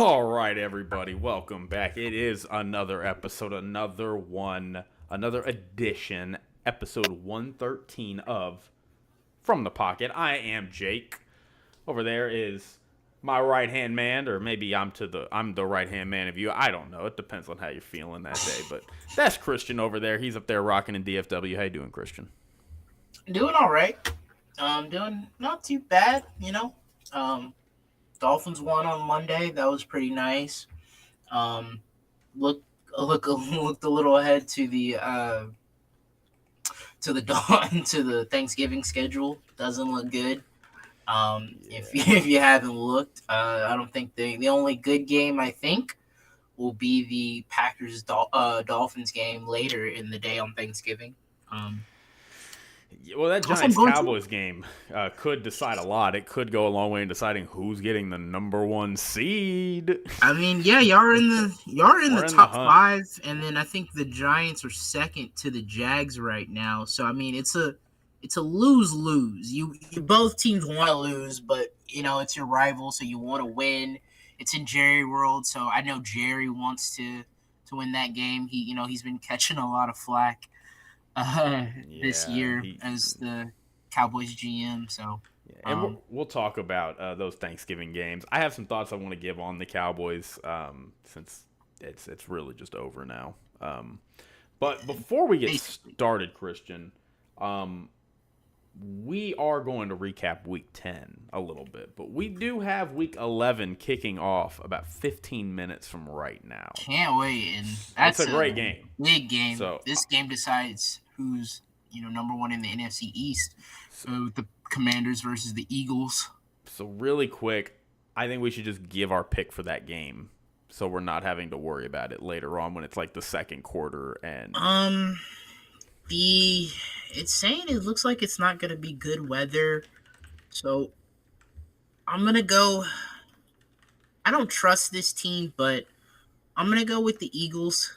All right, everybody, welcome back. It is another episode, another edition, episode 113 of From the Pocket. I am Jake. Over there is my right-hand man, or maybe I'm the right-hand man of you. I don't know. It depends on how you're feeling that day, but that's Christian over there. He's up there rocking in DFW. How you doing, Christian? Doing all right. Doing not too bad, Um, Dolphins won on Monday. That was pretty nice. Um, look, looked a little ahead to the dawn to the Thanksgiving schedule. Doesn't look good. If Yeah. if you haven't looked, I don't think the only good game I think will be the Packers Dolphins game later in the day on Thanksgiving. Um, Well, that also, I'm Giants going to Cowboys game could decide a lot. It could go a long way in deciding who's getting the number one seed. I mean, yeah, y'all are in the We're in the top hunt. five, and then I think the Giants are second to the Jags right now. So I mean, it's a lose lose. You both teams want to lose, but it's your rival, so you want to win. It's in Jerry World, so I know Jerry wants to win that game. He's been catching a lot of flack this Yeah, year he. as the Cowboys GM. So Yeah, and um, we'll talk about those Thanksgiving games. I have some thoughts I want to give on the Cowboys since it's really just over now. But before we get basically, started, Christian, um, we are going to recap Week 10 a little bit, but we do have Week 11 kicking off about 15 minutes from right now. can't wait, and It's that's a a great game. big game. So, This game decides who's number one in the NFC East, with the Commanders versus the Eagles. so really quick, I think we should just give our pick for that game, so we're not having to worry about it later on when it's like the second quarter and Um, the it's saying it looks like it's not gonna be good weather, so I'm gonna go. I don't trust this team, but I'm gonna go with the Eagles.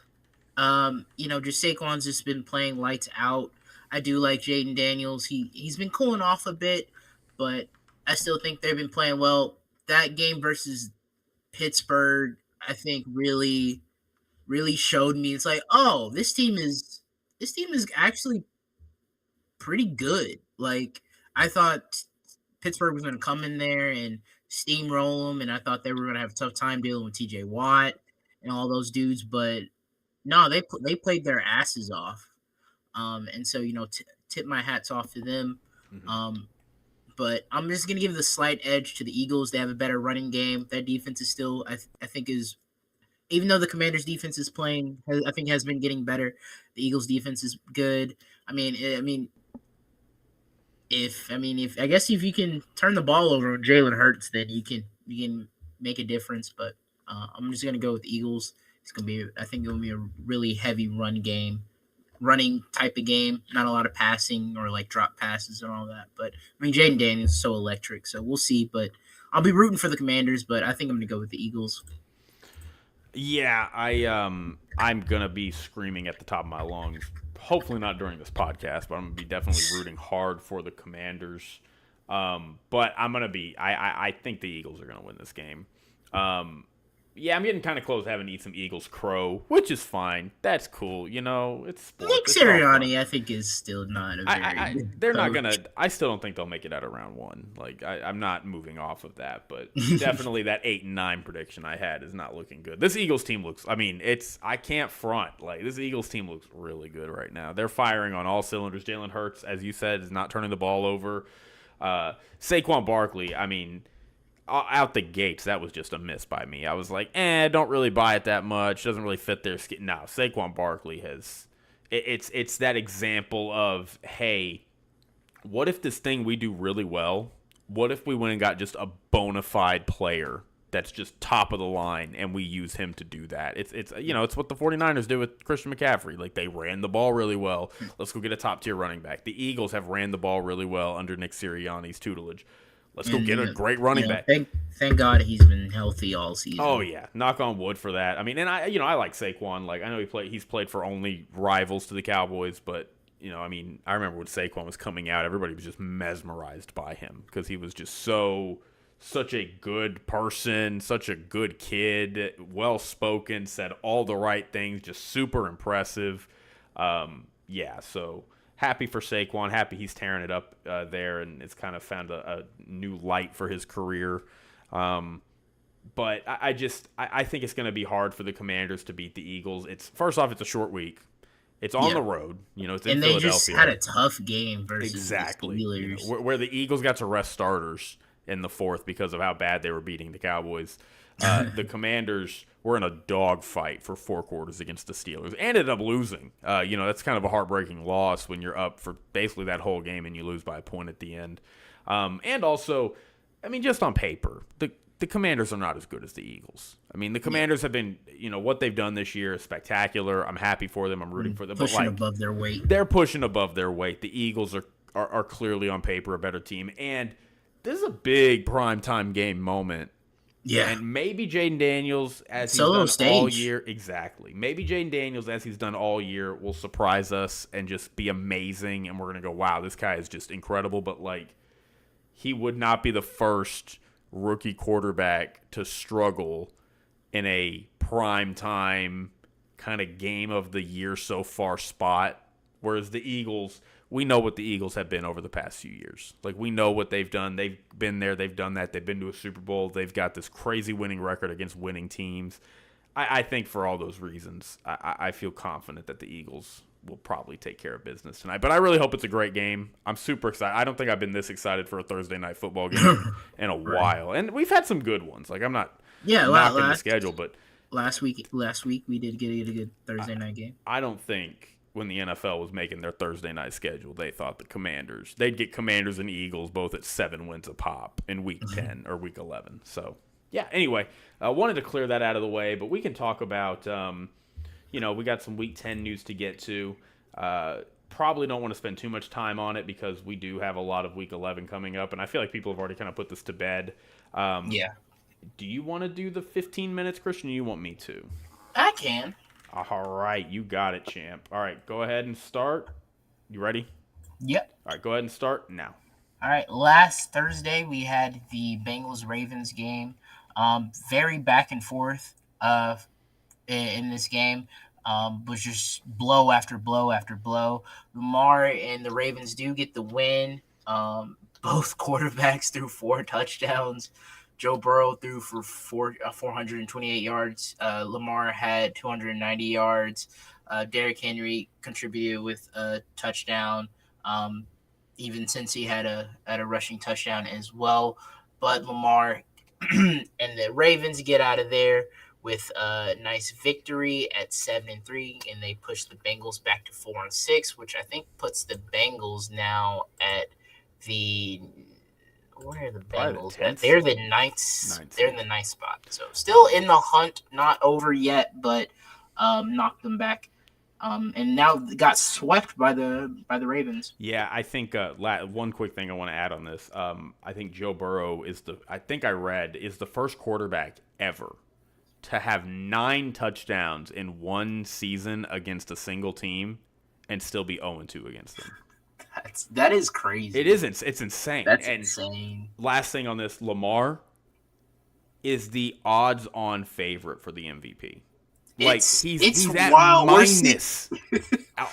Just Saquon's just been playing lights out. I do like Jaden Daniels. He's been cooling off a bit, but I still think they've been playing well. That game versus Pittsburgh, I think really showed me. It's like, oh, this team is actually pretty good. Like I thought Pittsburgh was going to come in there and steamroll them, and I thought they were going to have a tough time dealing with T.J. Watt and all those dudes, but no, they played their asses off. And so tip my hats off to them. mhm. Um, but I'm just gonna give the slight edge to the Eagles. They have a better running game. That defense is still, I think, is even though the Commanders' defense is I think has been getting better. The Eagles' defense is good. If I guess if you can turn the ball over on Jalen Hurts, then you can make a difference. But I'm just gonna go with the Eagles. I think it'll be a really heavy running type of game. Not a lot of passing or like drop passes and all that. But I mean, Jaden Daniels is so electric, so we'll see. But I'll be rooting for the Commanders, but I think I'm gonna go with the Eagles. Yeah, I'm gonna be screaming at the top of my lungs. Hopefully not during this podcast, but I'm gonna be definitely rooting hard for the Commanders. But I'm gonna be. I think the Eagles are gonna win this game. Um, yeah, I'm getting kind of close to having to eat some Eagles crow, which is fine. That's cool. It's Nick sports. It's all fun. Sirianni, I think, is still not a very good They're not gonna. coach. I still don't think they'll make it out of round one. Like I'm not moving off of that, but definitely that 8-9 prediction I had is not looking good. This Eagles team looks. I mean, I can't front. Like this Eagles team looks really good right now. They're firing on all cylinders. Jalen Hurts, as you said, is not turning the ball over. Saquon Barkley. I mean, out the gates, that was just a miss by me. I was like, don't really buy it that much. Doesn't really fit their skin. No, Saquon Barkley has. It's that example of, hey, what if this thing we do really well? What if we went and got just a bona fide player that's just top of the line and we use him to do that? It's what the 49ers did with Christian McCaffrey. Like they ran the ball really well. Let's go get a top tier running back. The Eagles have ran the ball really well under Nick Sirianni's tutelage. Let's go get And a great running back. thank God he's been healthy all Oh season. yeah, knock on wood for that. I mean, and I like Saquon. Like I know he's played for only rivals to the Cowboys, but I mean, I remember when Saquon was coming out, everybody was just mesmerized by him because he was just such a good person, such a good kid, well spoken, said all the right things, just super impressive. Yeah, so happy for Saquon. Happy he's tearing it up there, and it's kind of found a new light for his career. But I think it's going to be hard for the Commanders to beat the Eagles. It's first off, it's a short week. It's on the road. It's in and they just Philadelphia. had a tough game versus Exactly. the Steelers. Where the Eagles got to rest starters in the fourth because of how bad they were beating the Cowboys. The Commanders were in a dogfight for 4 quarters against the Steelers and ended up losing. That's kind of a heartbreaking loss when you're up for basically that whole game and you lose by a point at the end. And also, just on paper, the Commanders are not as good as the Eagles. The Commanders have been, what they've done this year is spectacular. I'm happy for them. I'm rooting for them. Pushing above their weight. They're pushing above their weight. The Eagles are clearly on paper a better team. And this is a big primetime game moment. Yeah. And maybe Jaden Daniels, as he's done all year. Exactly. Maybe Jaden Daniels, as he's done all year, will surprise us and just be amazing. And we're going to go, wow, this guy is just incredible. But, he would not be the first rookie quarterback to struggle in a prime time kind of game of the year so far spot. Whereas the Eagles, we know what the Eagles have been over the past few years. We know what they've done. They've been there. They've done that. They've been to a Super Bowl. They've got this crazy winning record against winning teams. I think for all those reasons, I feel confident that the Eagles will probably take care of business tonight. But I really hope it's a great game. I'm super excited. I don't think I've been this excited for a Thursday night football game in a while. And we've had some good ones. I'm not knocking the schedule, but last week we did get a good Thursday night game. I don't think when the NFL was making their Thursday night schedule, they thought they'd get Commanders and Eagles both at 7 wins a pop in week 10 or week 11. So, yeah, anyway, I wanted to clear that out of the way, but we can talk about we got some Week 10 news to get to. Probably don't want to spend too much time on it because we do have a lot of Week 11 coming up, and I feel like people have already kind of put this to bed. Yeah. Do you want to do the 15 minutes, Christian, or you want me to? I can. All right, you got it, champ. All right, go ahead and start. You ready? Yep. All right, go ahead and start now. All right, last Thursday we had the Bengals-Ravens game. Very back and forth in this game. Was just blow after blow after blow. Lamar and the Ravens do get the win. Both quarterbacks threw 4 touchdowns. Joe Burrow threw for 428 yards. Lamar had 290 yards. Derrick Henry contributed with a touchdown. Even since he had a rushing touchdown as well. But Lamar and the Ravens get out of there with a nice victory at 7-3, and they push the Bengals back to 4-6, which I think puts the Bengals now at the where are the Bengals at? They're the ninth. They're in the ninth spot, so still in the hunt, not over yet, but knocked them back. And now got swept by the Ravens. Yeah, I think one quick thing I want to add on this. I think Joe Burrow is the first quarterback ever to have 9 touchdowns in one season against a single team and still be 0-2 against them. That is crazy. It isn't. It's insane. That's insane. Last thing on this, Lamar is the odds-on favorite for the MVP. He's at minus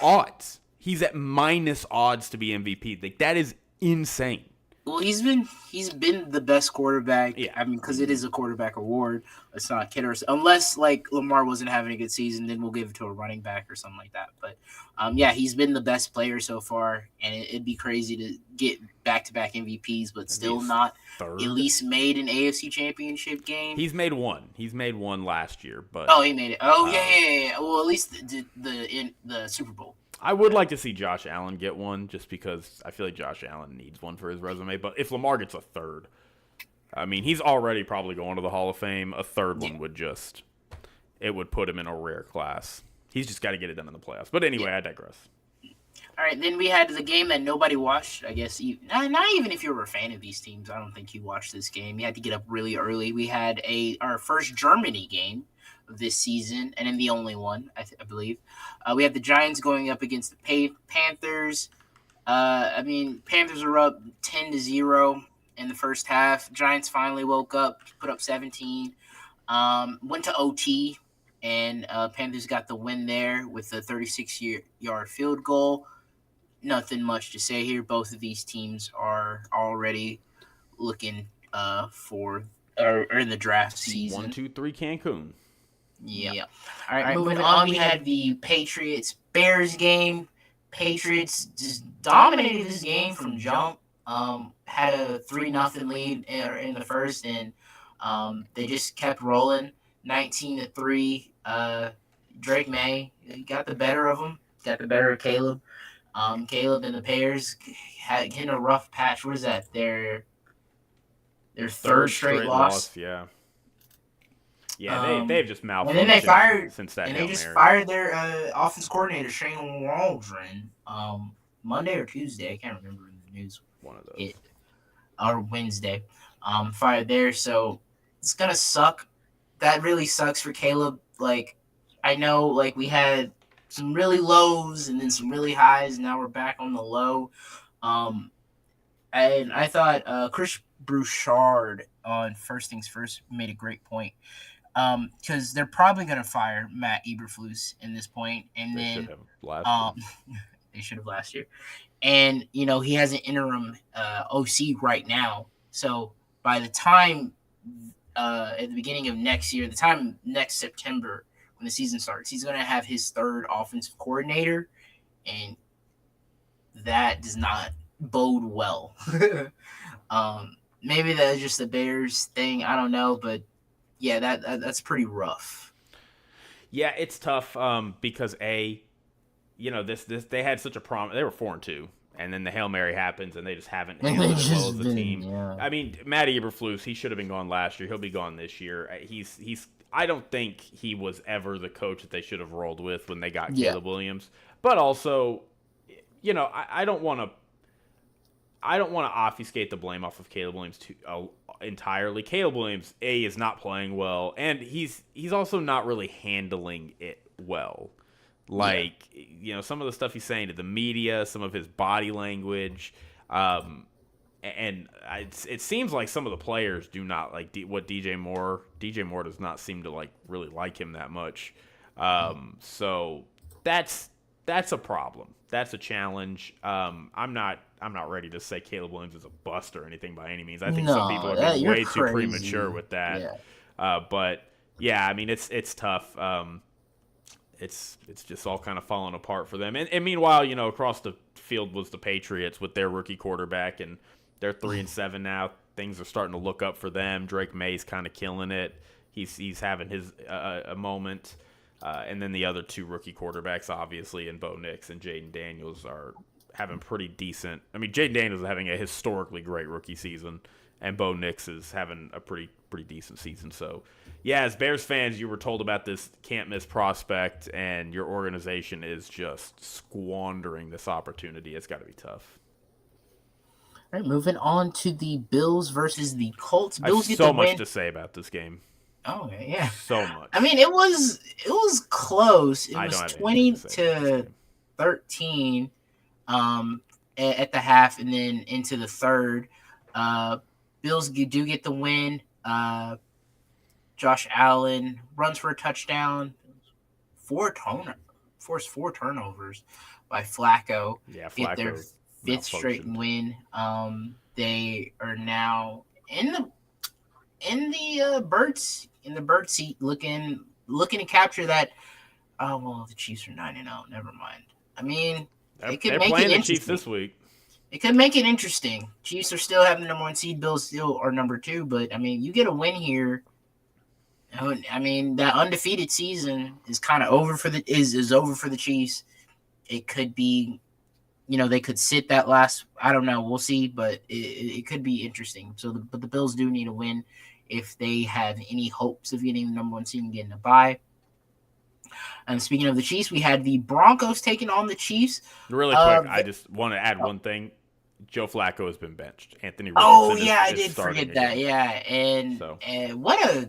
odds. He's at minus odds to be MVP. That is insane. Well, he's been the best quarterback. Yeah. Because it is a quarterback award. It's not a kid unless Lamar wasn't having a good season, then we'll give it to a running back or something like that. But he's been the best player so far, and it'd be crazy to get back-to-back MVPs, but still not third. At least made an AFC Championship game. He's made one. He's made one last year, but he made it. Yeah. Well, at least the Super Bowl. I would like to see Josh Allen get one just because I feel like Josh Allen needs one for his resume. But if Lamar gets a third, he's already probably going to the Hall of Fame. A third one would put him in a rare class. He's just got to get it done in the playoffs. But anyway, I digress. All right, then we had the game that nobody watched. I guess not even if you were a fan of these teams. I don't think you watched this game. You had to get up really early. We had our first Germany game of this season, and then the only one, I believe. We have the Giants going up against the Panthers. Panthers are up 10-0, in the first half. Giants finally woke up, put up 17. Went to OT, and Panthers got the win there with a 36-yard field goal. Nothing much to say here. Both of these teams are already looking for or in the draft season. 1, 2, 3 Cancun. Yeah. All right, moving on. We had the Patriots Bears game. Patriots just dominated this game from jump. Had a 3-0 lead in the first, and they just kept rolling. 19-3. Drake May got the better of them. Got the better of Caleb. Caleb and the Bears had getting a rough patch. What is that? Their third straight loss. Yeah. Yeah, they've just malfunctioned. And then they fired since that. And they just fired their offense coordinator Shane Waldron. Monday or Tuesday, I can't remember in the news. One of those. Or Wednesday. Fired there, so it's gonna suck. That really sucks for Caleb. Like, I know, like, we had some really lows and then some really highs, and now we're back on the low. And I thought Chris Broussard on First Things First made a great point. Because they're probably going to fire Matt Eberflus in this point, and they then should have last year. They should have last year, and he has an interim OC right now. So by the time at the beginning of next year, next September when the season starts, he's going to have his third offensive coordinator, and that does not bode well. Maybe that's just the Bears thing. I don't know, but. Yeah, that's pretty rough. Yeah, it's tough because this they had such a promise. They were 4-2, and then the Hail Mary happens, and they just haven't handled it as well as the team. Yeah. I mean, Matt Eberflus, he should have been gone last year. He'll be gone this year. He's. I don't think he was ever the coach that they should have rolled with when they got Caleb Williams. But also, I don't want to. I don't want to obfuscate the blame off of Caleb Williams entirely. Caleb Williams, is not playing well, and he's also not really handling it well. Like, some of the stuff he's saying to the media, some of his body language, and it seems like some of the players do not like what DJ Moore. DJ Moore does not seem to really like him that much. So that's a problem. That's a challenge. I'm not ready to say Caleb Williams is a bust or anything by any means. I think some people are being way too premature with that. Yeah. But yeah, I mean it's tough. It's just all kind of falling apart for them. And meanwhile, across the field was the Patriots with their rookie quarterback, and they're 3-7 now. Things are starting to look up for them. Drake May's kind of killing it. He's having his a moment. And then the other two rookie quarterbacks, obviously, and Bo Nix and Jaden Daniels are having pretty decent. I mean, Jaden Daniels is having a historically great rookie season, and Bo Nix is having a pretty decent season. So, yeah, as Bears fans, you were told about this can't-miss prospect, and your organization is just squandering this opportunity. It's got to be tough. All right, moving on to the Bills versus the Colts. Bills I have so much to say about this game. Oh, yeah. So much. I mean, it was close. It was 20-13 at the half, and then into the third. Bills do get the win. Josh Allen runs for a touchdown. Forced 4 turnovers by Flacco. Yeah, Flacco get their 5th straight win. They are now in the bird seat, looking to capture that. Oh well, the Chiefs are 9-0. Never mind. I mean, it could make it interesting. The Chiefs this week. It could make it interesting. Chiefs are still having the number 1 seed. Bills still are number 2. But I mean, you get a win here. I mean, that undefeated season is kind of over for is over for the Chiefs. It could be, they could sit that last. I don't know. We'll see, but it could be interesting. But the Bills do need a win if they have any hopes of getting the number 1 seed and getting a bye. And speaking of the Chiefs, we had the Broncos taking on the Chiefs. Really quick, I just want to add one thing. Joe Flacco has been benched. Anthony Richardson I did forget that. Yeah, and what a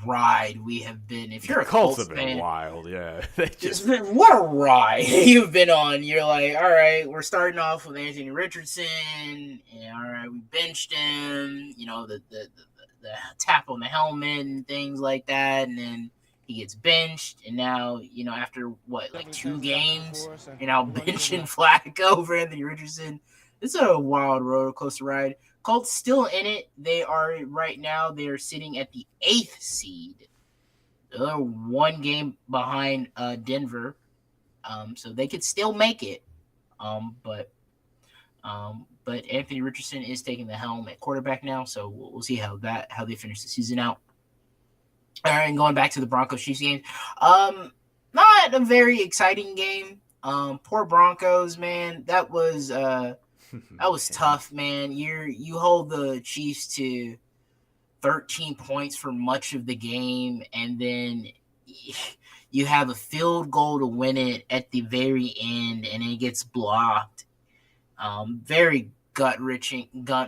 ride we have been. If you're a Colts Colts have been fan, wild, yeah. They just what a ride you've been on. You're like, all right, we're starting off with Anthony Richardson, and all right, we benched him. The tap on the helmet and things like that, and then he gets benched, and now after what, like 2 games, you're now benching Flacco over Anthony Richardson. It's a wild roller coaster ride. Colts still in it. They are right now. They are sitting at the 8th seed. They're 1 game behind Denver, so they could still make it. But Anthony Richardson is taking the helm at quarterback now, so we'll see how they finish the season out. All right, and going back to the Broncos Chiefs game, not a very exciting game. Poor Broncos, man. That was tough, man. You hold the Chiefs to 13 points for much of the game, and then you have a field goal to win it at the very end, and it gets blocked. Very gut wrenching. I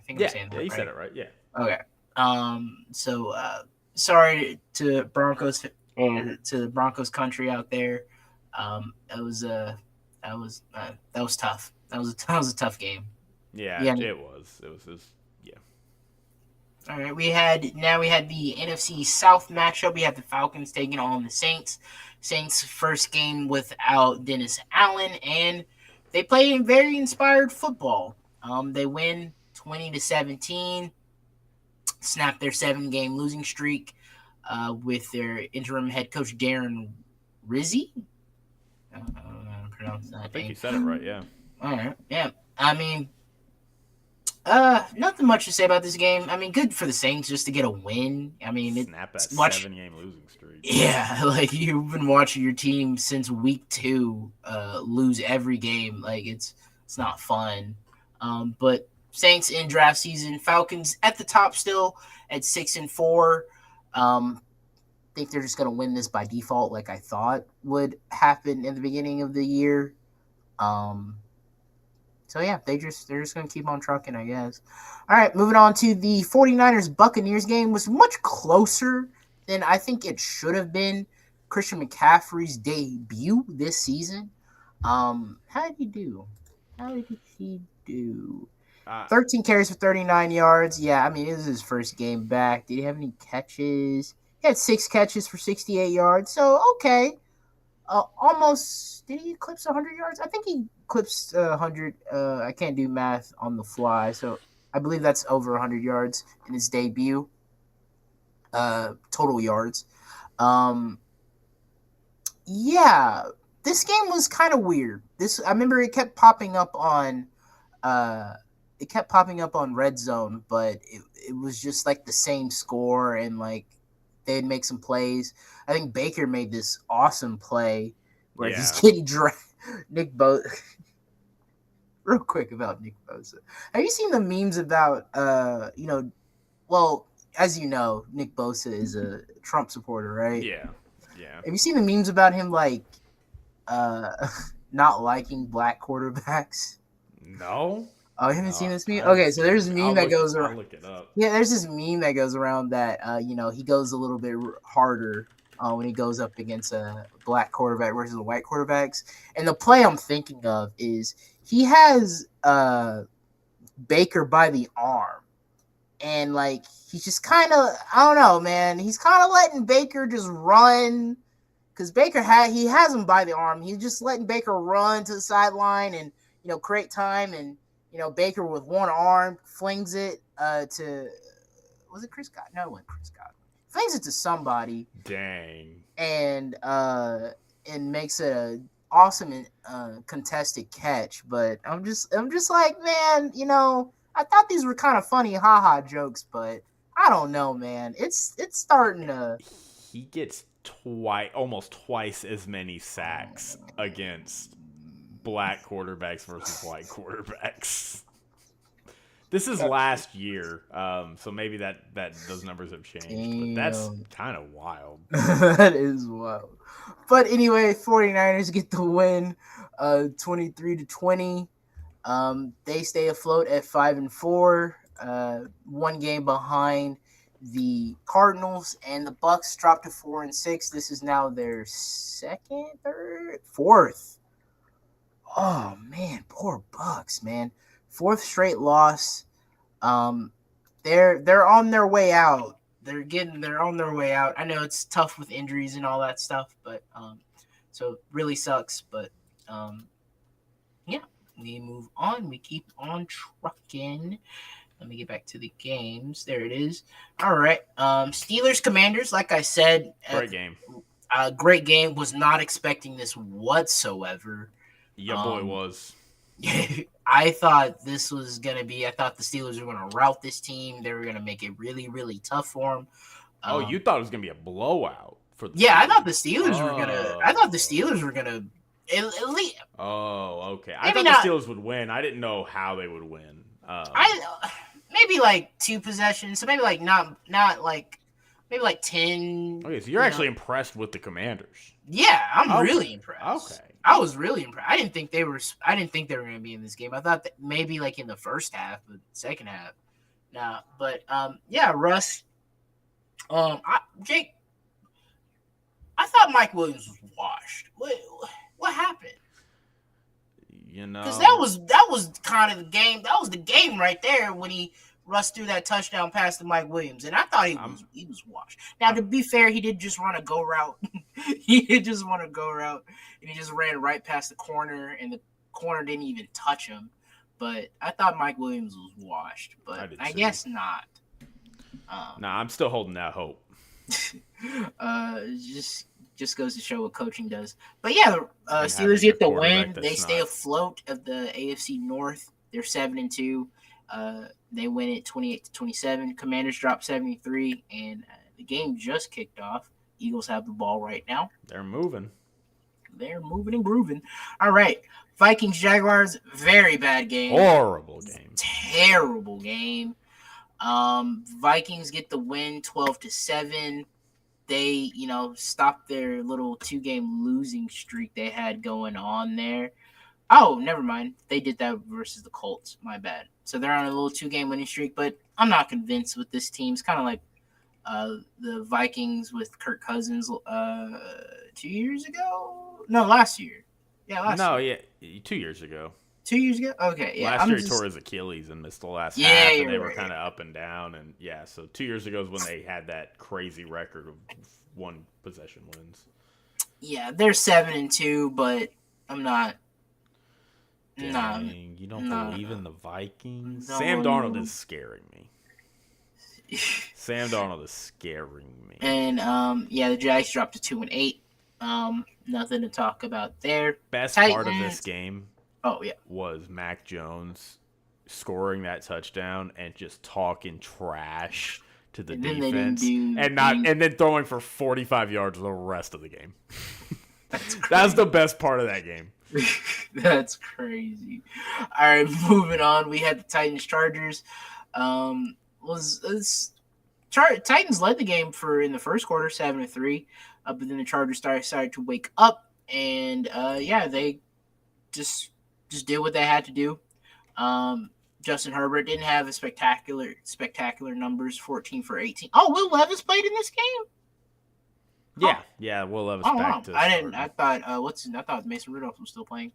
think I'm saying that right. You said it right. Yeah. Okay. So sorry to Broncos to the Broncos country out there. That was tough. That was a tough game. Yeah, it was. Yeah. All right, we had the NFC South matchup. We had the Falcons taking on the Saints. Saints first game without Dennis Allen, and they played very inspired football. They win 20-17, snapped their 7-game losing streak with their interim head coach Darren Rizzi. I don't know how to pronounce that. I think you said it right. Yeah. All right. Yeah. I mean, nothing much to say about this game. I mean, good for the Saints just to get a win. I mean, snap that 7-game losing streak. Yeah, like you've been watching your team since week 2 lose every game. Like it's not fun. But Saints in draft season, Falcons at the top still at 6-4. Think they're just gonna win this by default, like I thought would happen in the beginning of the year. So yeah, they're just going to keep on trucking, I guess. All right, moving on to the 49ers-Buccaneers game. Was much closer than I think it should have been. Christian McCaffrey's debut this season. How did he do? 13 carries for 39 yards. Yeah, I mean, it was his first game back. Did he have any catches? He had 6 catches for 68 yards. So, okay. Almost, did he eclipse 100 yards? I think he eclipsed 100. I can't do math on the fly, so I believe that's over 100 yards in his debut. Total yards. Yeah, this game was kind of weird. I remember it kept popping up on Red Zone, but it was just like the same score, and like they'd make some plays. I think Baker made this awesome play where he's getting Nick Bosa. Real quick about Nick Bosa. Have you seen the memes about, well, as you know, Nick Bosa is a Trump supporter, right? Yeah. Have you seen the memes about him, like, not liking black quarterbacks? No. Oh, you haven't seen this meme? Okay, so there's a meme that goes around. I'll look it up. Yeah, there's this meme that goes around that, he goes a little bit harder when he goes up against a black quarterback versus the white quarterbacks. And the play I'm thinking of is he has Baker by the arm. And, like, he's just kind of, I don't know, man. He's kind of letting Baker just run. Because Baker he has him by the arm. He's just letting Baker run to the sideline and, create time. And, Baker with one arm flings it to, was it Chris Godwin? No, it wasn't Chris Godwin. Flings it to somebody. Dang. And makes it a awesome and contested catch. But I'm just like, man, I thought these were kind of funny haha jokes, but I don't know, man. It's starting to. He gets almost twice as many sacks against black quarterbacks versus white quarterbacks. This is last year, so maybe that those numbers have changed. But that's kind of wild. That is wild. But anyway, 49ers get the win, 23-20. They stay afloat at 5-4. one game behind the Cardinals, and the Bucks dropped to 4-6. This is now their second, third, fourth. Oh man, poor Bucks, man. Fourth straight loss. They're on their way out. They're on their way out. I know it's tough with injuries and all that stuff, but so it really sucks. But yeah, we move on. We keep on trucking. Let me get back to the games. There it is. All right. Steelers Commanders, like I said. Great game. Great game. Was not expecting this whatsoever. Your boy was. I thought this was going to be – I thought the Steelers were going to rout this team. They were going to make it really, really tough for them. You thought it was going to be a blowout for the Steelers. I thought the Steelers were going to at least – Oh, okay. I thought the Steelers would win. I didn't know how they would win. Maybe like 2 possessions. So maybe like not like maybe like 10. Okay, so you're actually impressed with the Commanders. Yeah, I'm really impressed. Okay. I was really impressed. I didn't think they were going to be in this game. I thought that maybe like in the first half, but second half, nah. But yeah, Russ. Jake. I thought Mike Williams was washed. What happened? You know, because that was kind of the game. That was the game right there when Russ threw that touchdown pass to Mike Williams, and I thought he was washed. Now, to be fair, he did just run a go route. And he just ran right past the corner, and the corner didn't even touch him. But I thought Mike Williams was washed, but I guess not. I'm still holding that hope. Just goes to show what coaching does. But yeah, Steelers get the win. They stay afloat of the AFC North. They're 7-2. They win it 28-27. Commanders drop 73, and the game just kicked off. Eagles have the ball right now. They're moving and grooving. All right, Vikings Jaguars, very bad game. Horrible game. Terrible game. Vikings get the win 12-7. They, stopped their little 2-game losing streak they had going on there. Oh, never mind. They did that versus the Colts. My bad. So they're on a little 2-game winning streak, but I'm not convinced with this team. It's kind of like the Vikings with Kirk Cousins 2 years ago? No, last year. Yeah, last year. Yeah, 2 years ago. 2 years ago? Okay, yeah. Last year he tore his Achilles and missed the last half, and they were kind of up and down. And yeah, so 2 years ago is when they had that crazy record of 1 possession wins. Yeah, they're 7-2, but I'm not. Dang, you don't believe in the Vikings? Sam Darnold is scaring me. And the Jags dropped to 2-8. Nothing to talk about there. Best part of this game. Oh yeah, was Mac Jones scoring that touchdown and just talking trash to the defense and then throwing for 45 yards the rest of the game. That's the best part of that game. That's crazy. All right, moving on. We had the Titans Chargers. Titans led the game in the first quarter 7-3, but then the Chargers decided to wake up, and they just did what they had to do. Justin Herbert didn't have a spectacular numbers, 14 for 18. Oh, Will Levis played in this game? Yeah, Will Levis back to I thought Mason Rudolph was still playing.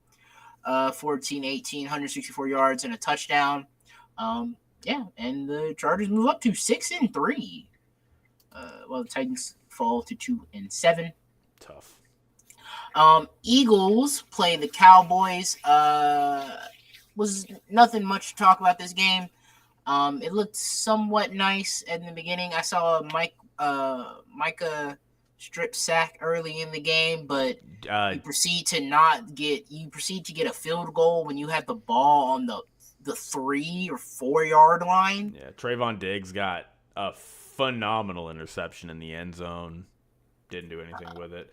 14-18, 164 yards and a touchdown. And the Chargers move up to 6-3. While the Titans fall to 2-7. Tough. Eagles play the Cowboys. Was nothing much to talk about this game. It looked somewhat nice in the beginning. I saw Micah strip sack early in the game, but you proceed to get a field goal when you had the ball on the 3 or 4 yard line. Yeah, Trayvon Diggs got a phenomenal interception in the end zone. Didn't do anything with it.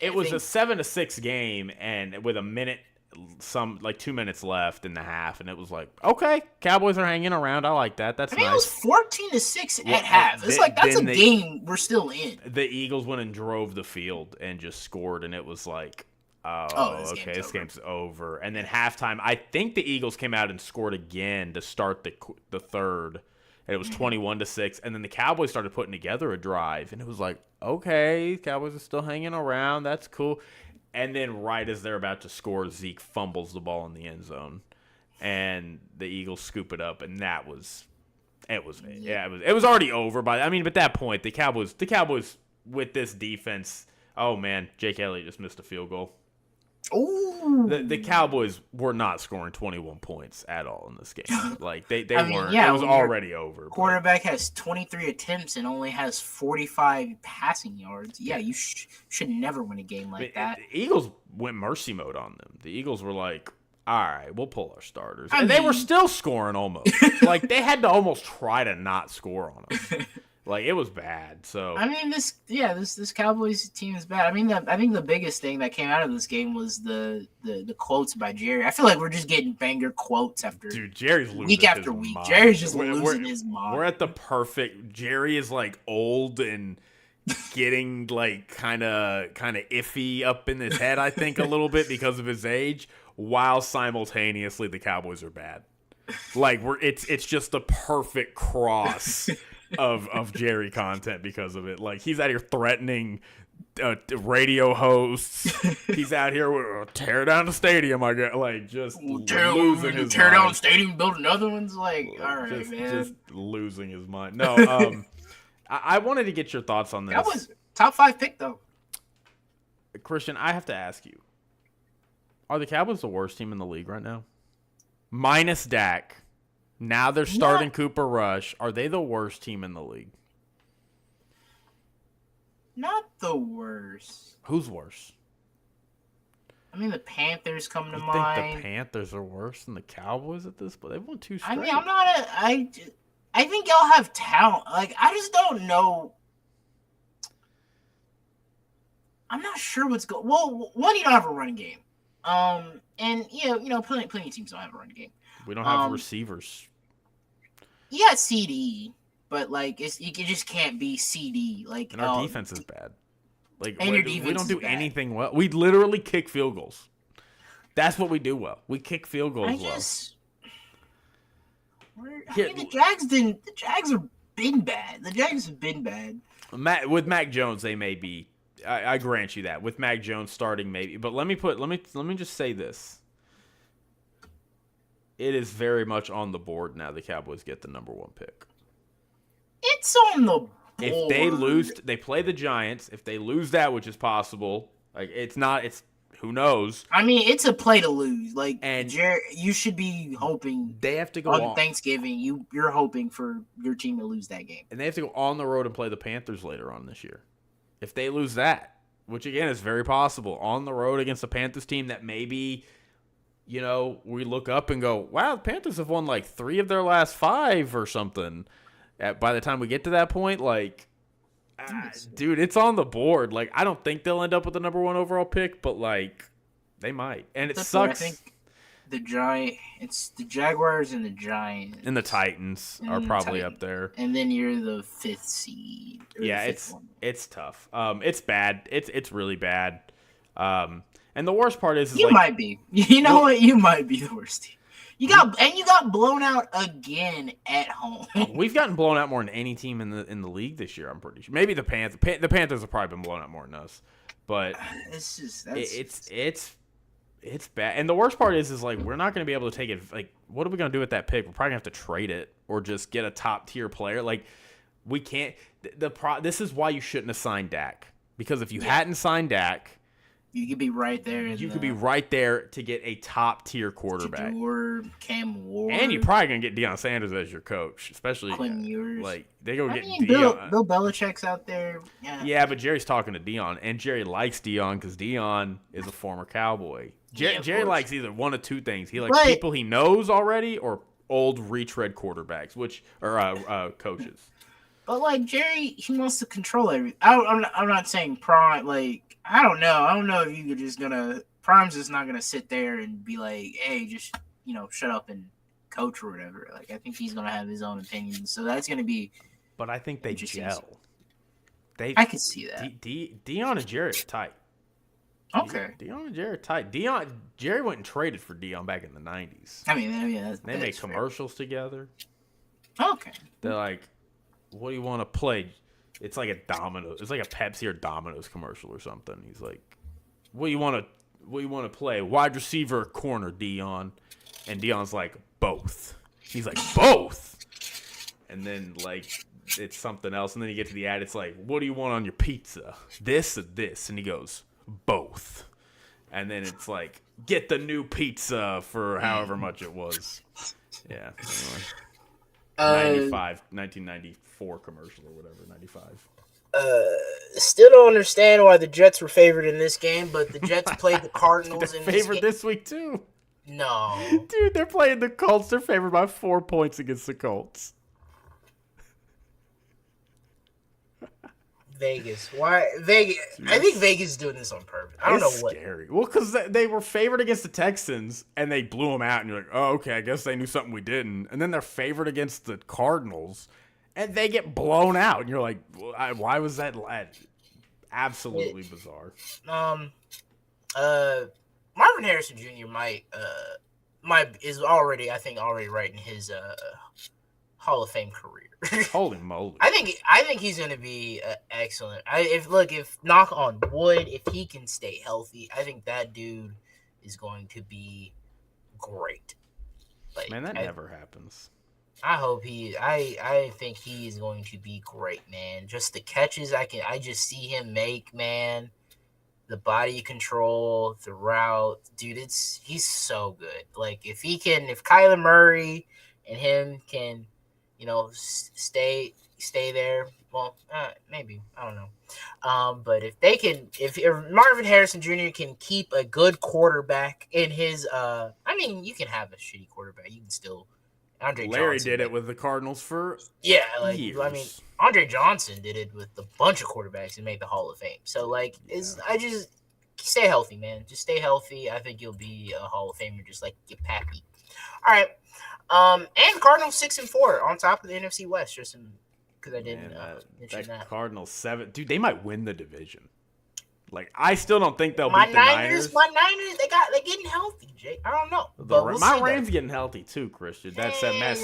It was a 7-6 game, and with 2 minutes left in the half, and it was like, okay, Cowboys are hanging around. I like that. That's nice. It was 14-6 at half. It's that's a game we're still in. The Eagles went and drove the field and just scored, and it was like, Oh, Oh, this okay. game's This over. game's over. And then halftime, I think the Eagles came out and scored again to start the third. And it was 21-6. And then the Cowboys started putting together a drive. And it was like, okay, Cowboys are still hanging around. That's cool. And then right as they're about to score, Zeke fumbles the ball in the end zone. And the Eagles scoop it up. And that was it was already over by but at that point, the Cowboys with this defense, oh man, Jake Elliott just missed a field goal. Ooh. The Cowboys were not scoring 21 points at all in this game. Like they weren't. Yeah, it was already over. Quarterback has 23 attempts and only has 45 passing yards. Yeah, you should never win a game like that. The Eagles went mercy mode on them. The Eagles were like, all right, we'll pull our starters. And they were still scoring almost. Like they had to almost try to not score on us. Like it was bad. So this Cowboys team is bad. I think the biggest thing that came out of this game was the quotes by Jerry. I feel like we're just getting banger quotes Jerry's losing week after week. Mind. Jerry's just losing his mind. We're at the perfect. Jerry is like old and getting like kind of iffy up in his head. I think a little bit because of his age, while simultaneously the Cowboys are bad. Like it's just the perfect cross of Jerry content because of it. Like he's out here threatening radio hosts. He's out here tear down the stadium. I guess like just losing his tear mind. down the stadium, build another one's like all right, man. Just losing his mind. No, I wanted to get your thoughts on this. That was top 5 pick though. Christian, I have to ask you: are the Cowboys the worst team in the league right now? Minus Dak. Now they're starting Cooper Rush. Are they the worst team in the league? Not the worst. Who's worse? I mean, the Panthers come to mind. You think the Panthers are worse than the Cowboys at this point? They've won 2 straight. I mean, I think y'all have talent. Like, I just don't know. I'm not sure what's going. Well, one, you don't have a running game. And plenty of teams don't have a running game. We don't have receivers. You got CD, but like you just can't be CD. Like, and our defense is bad. Like, and your defense we don't do bad. anything well. We literally kick field goals. That's what we do well. We kick field goals the Jags have been bad. The Jags have been bad. With Mac Jones, they may be. I grant you that. With Mac Jones starting, maybe. But let me just say this. It is very much on the board now. The Cowboys get the number 1 pick. It's on the board. If they lose, they play the Giants. If they lose that, which is possible, like it's who knows? I mean, it's a play to lose. Like, and you should be hoping they have to go on Thanksgiving. You're hoping for your team to lose that game, and they have to go on the road and play the Panthers later on this year. If they lose that, which again is very possible, on the road against a Panthers team that maybe, we look up and go, wow, the Panthers have won like 3 of their last 5 or something. By the time we get to that point, like, dude, it's on the board. Like, I don't think they'll end up with the number 1 overall pick, but like, they might. And it sucks. I think it's the Jaguars and the Giants. And the Titans are probably up there. And then you're the 5th seed. Yeah, it's tough. It's bad. It's really bad. And the worst part is you might be. You know what? You might be the worst team. You got blown out again at home. We've gotten blown out more than any team in the league this year. I'm pretty sure. Maybe the Panthers. The Panthers have probably been blown out more than us. But it's bad. And the worst part is like we're not going to be able to take it. Like, what are we going to do with that pick? We're probably going to have to trade it or just get a top tier player. Like, we can't. This is why you shouldn't have signed Dak, because if you hadn't signed Dak, you could be right there. You could be right there to get a top tier quarterback. Cam Ward. And you're probably gonna get Deion Sanders as your coach, especially Quinn Ewers. Like they go get Deion. Bill Belichick's out there. Yeah, but Jerry's talking to Deion, and Jerry likes Deion because Deion is a former Cowboy. Jerry likes either one of 2 things. He likes people he knows already, or old retread quarterbacks, coaches. But like Jerry, he wants to control everything. I'm not saying Prime. Like, I don't know. I don't know if you're just gonna. Prime's just not gonna sit there and be like, "Hey, just shut up and coach or whatever." Like, I think he's gonna have his own opinions. So that's gonna be. But I think they gel. I can see that. Deion and Jerry are tight. Okay. Dion and Jerry are tight. Jerry went and traded for Dion back in the 90s. I mean, yeah, They make commercials together. Okay. They're like, what do you want to play? It's like a Domino. It's like a Pepsi or Domino's commercial or something. He's like, what do you want to play? Wide receiver or corner, Dion? And Dion's like, both. He's like, both. And then like it's something else. And then you get to the ad. It's like, what do you want on your pizza? This or this? And he goes, both. And then it's like, get the new pizza for however much it was. Yeah. Anyway. 1994 commercial or whatever, 95. Still don't understand why the Jets were favored in this game, but the Jets played the Cardinals They're in favored this week too. No. Dude, they're playing the Colts. They're favored by 4 points against the Colts. Vegas. Why Vegas? I think Vegas is doing this on purpose. I don't know what. Scary. Well, because they were favored against the Texans and they blew them out, and you're like, oh, okay, I guess they knew something we didn't. And then they're favored against the Cardinals, and they get blown out, and you're like, why was that? Absolutely bizarre. Marvin Harrison Jr. is already writing his Hall of Fame career. Holy moly! I think he's going to be excellent. If knock on wood, if he can stay healthy, I think that dude is going to be great. Like, man, that never happens. I think he is going to be great, man. Just the catches I just see him make, man. The body control, the route, dude. He's so good. Like if Kyler Murray and him can, stay there. Well, maybe I don't know. But if Marvin Harrison Jr. can keep a good quarterback in his, you can have a shitty quarterback. You can still. Larry did it with the Cardinals for years. Andre Johnson did it with a bunch of quarterbacks and made the Hall of Fame. So I just stay healthy, man. Just stay healthy. I think you'll be a Hall of Famer, just like your pappy. All right. And Cardinals 6-4 on top of the NFC West. Just because I didn't mention that. Cardinals 7, dude. They might win the division. Like I still don't think they'll beat the Niners. My Niners, they're getting healthy, Jake. I don't know. But my Rams getting healthy too, Christian. That said, Matt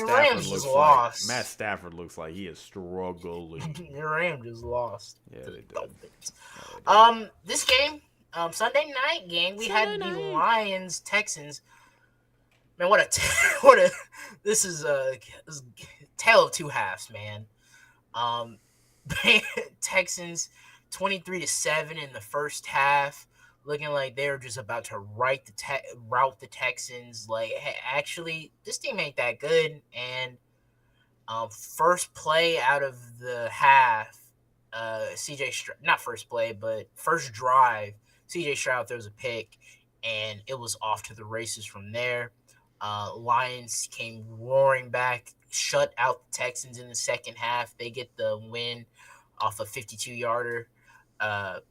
Stafford looks like he is struggling. Your Rams just lost. Yeah, they did. This game, Sunday night game, we had the Lions Texans. Man, this is a tale of two halves, man. Texans 23-7 in the first half, looking like they were just about to rout the Texans. Like, hey, actually, this team ain't that good. And first play out of the half, not first play, but first drive, CJ Stroud throws a pick, and it was off to the races from there. Lions came roaring back, shut out the Texans in the second half. They get the win off a 52-yarder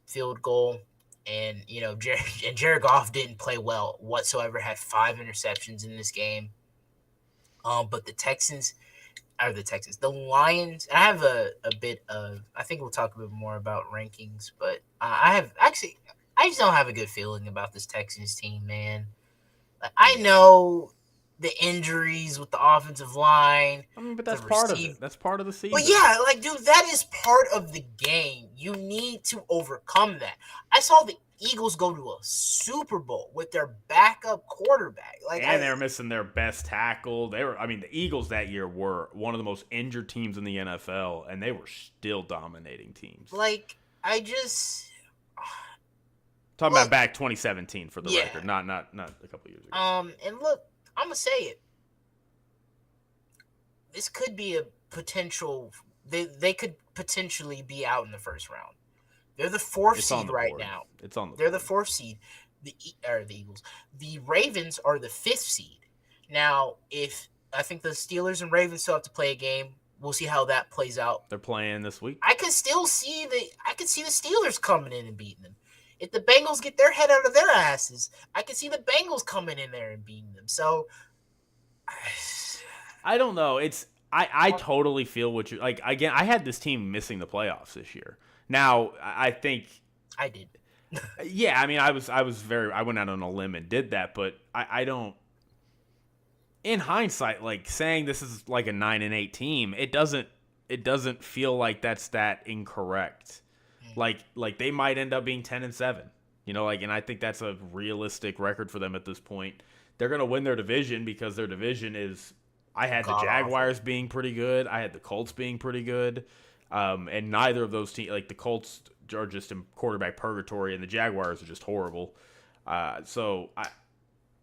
field goal. And, Jared Goff didn't play well whatsoever, had 5 interceptions in this game. But the Lions, I have a bit of, I think we'll talk a bit more about rankings, but I just don't have a good feeling about this Texans team, man. I know the injuries with the offensive line. But that's part of it. That's part of the season. But yeah, dude, that is part of the game. You need to overcome that. I saw the Eagles go to a Super Bowl with their backup quarterback. They were missing their best tackle. The Eagles that year were one of the most injured teams in the NFL, and they were still dominating teams. Talking about back 2017 for the record, not a couple years ago. And look, I'm gonna say it. This could be a potential. They could potentially be out in the first round. They're the 4th seed right now. They're the 4th seed. The Eagles. The Ravens are the 5th seed. Now, I think the Steelers and Ravens still have to play a game. We'll see how that plays out. They're playing this week. I could see the Steelers coming in and beating them. If the Bengals get their head out of their asses, I could see the Bengals coming in there and beating them. So, I don't know. I totally feel what you like. Again, I had this team missing the playoffs this year. Now, I think I did. Yeah, I mean, I went out on a limb and did that, but I don't. In hindsight, like saying this is like a 9-8 team, it doesn't feel like that's that incorrect. Like they might end up being 10-7. Like, and I think that's a realistic record for them at this point. They're gonna win their division because their division is. I had the God awful. Jaguars being pretty good. I had the Colts being pretty good, and neither of those teams, like the Colts, are just in quarterback purgatory, and the Jaguars are just horrible. So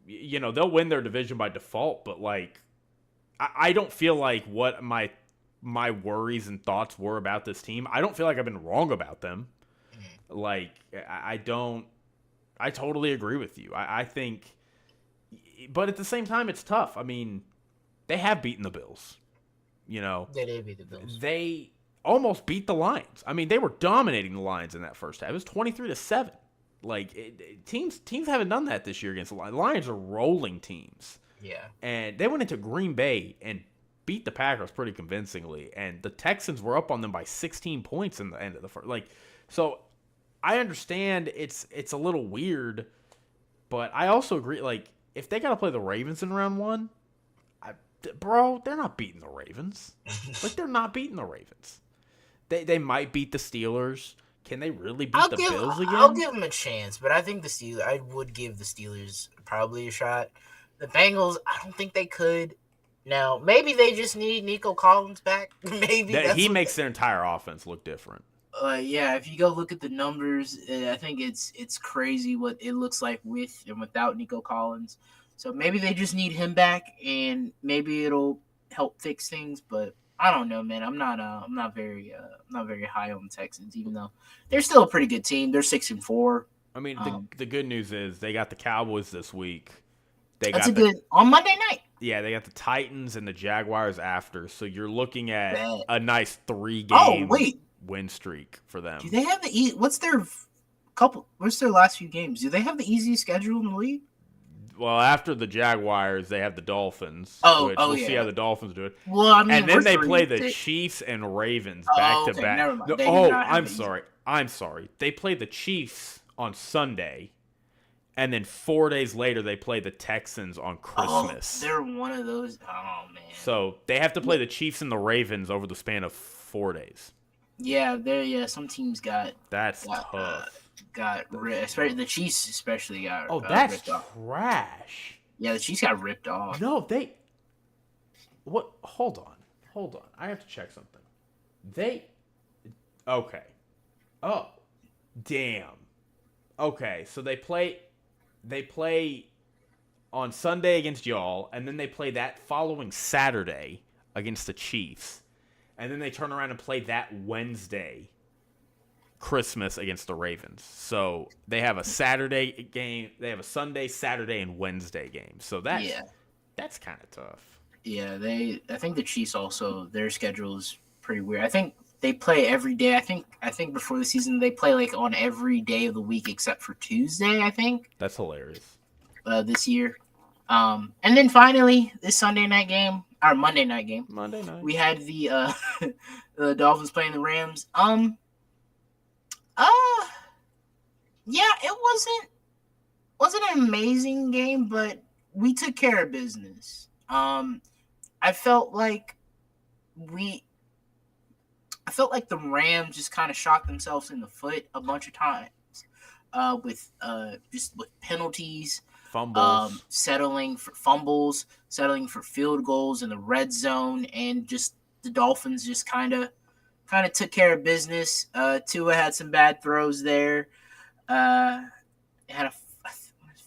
they'll win their division by default, but like I don't feel like what my worries and thoughts were about this team. I don't feel like I've been wrong about them. Like I don't. I totally agree with you. I think, but at the same time, it's tough. I mean, they have beaten the Bills. They did beat the Bills. They almost beat the Lions. I mean, they were dominating the Lions in that first half. It was 23-7. Like teams haven't done that this year against the Lions. The Lions are rolling teams. Yeah. And they went into Green Bay and beat the Packers pretty convincingly. And the Texans were up on them by 16 points in the end of the first. Like, so I understand it's a little weird, but I also agree. Like, if they got to play the Ravens in round one, bro, they're not beating the Ravens. Like, they're not beating the Ravens. They might beat the Steelers. Can they really beat the Bills again? I'll give them a chance, but I think I would give the Steelers probably a shot. The Bengals, I don't think they could. Now, maybe they just need Nico Collins back. Maybe he makes their entire offense look different. Yeah, if you go look at the numbers, I think it's crazy what it looks like with and without Nico Collins. So maybe they just need him back, and maybe it'll help fix things. But I don't know, man. I'm not very high on the Texans, even though they're still a pretty good team. They're 6-4. I mean, the good news is they got the Cowboys this week. That's good on Monday night. Yeah, they got the Titans and the Jaguars after. So you're looking at a nice 3-game win streak for them. Do they have what's their last few games? Do they have the easiest schedule in the league? Well, after the Jaguars, they have the Dolphins. We'll see how the Dolphins do it. Well, I mean, and then they play the Chiefs and Ravens back to back. Never mind. I'm sorry. They play the Chiefs on Sunday, and then 4 days later they play the Texans on Christmas. Oh, they're one of those. Oh man. So they have to play the Chiefs and the Ravens over the span of 4 days. Yeah, some teams got tough. Especially the Chiefs especially got. Oh, that's ripped off. trash. Yeah, the Chiefs got ripped off. No, they. What? Hold on. I have to check something. Okay. Oh, damn. Okay, so they play on Sunday against y'all, and then they play that following Saturday against the Chiefs, and then they turn around and play that Wednesday, Christmas, against the Ravens. So they have a Saturday game, they have a Sunday, Saturday, and Wednesday game. So that's kind of tough. Yeah, I think the Chiefs also, their schedule is pretty weird. I think they play every day. I think before the season they play like on every day of the week except for Tuesday, I think. That's hilarious. This year. And then finally this Monday night game, we had the the Dolphins playing the Rams. Yeah, it wasn't an amazing game, but we took care of business. I felt like the Rams just kind of shot themselves in the foot a bunch of times with penalties, fumbles, settling for field goals in the red zone, and just the Dolphins just kind of took care of business. Tua had some bad throws there. Had a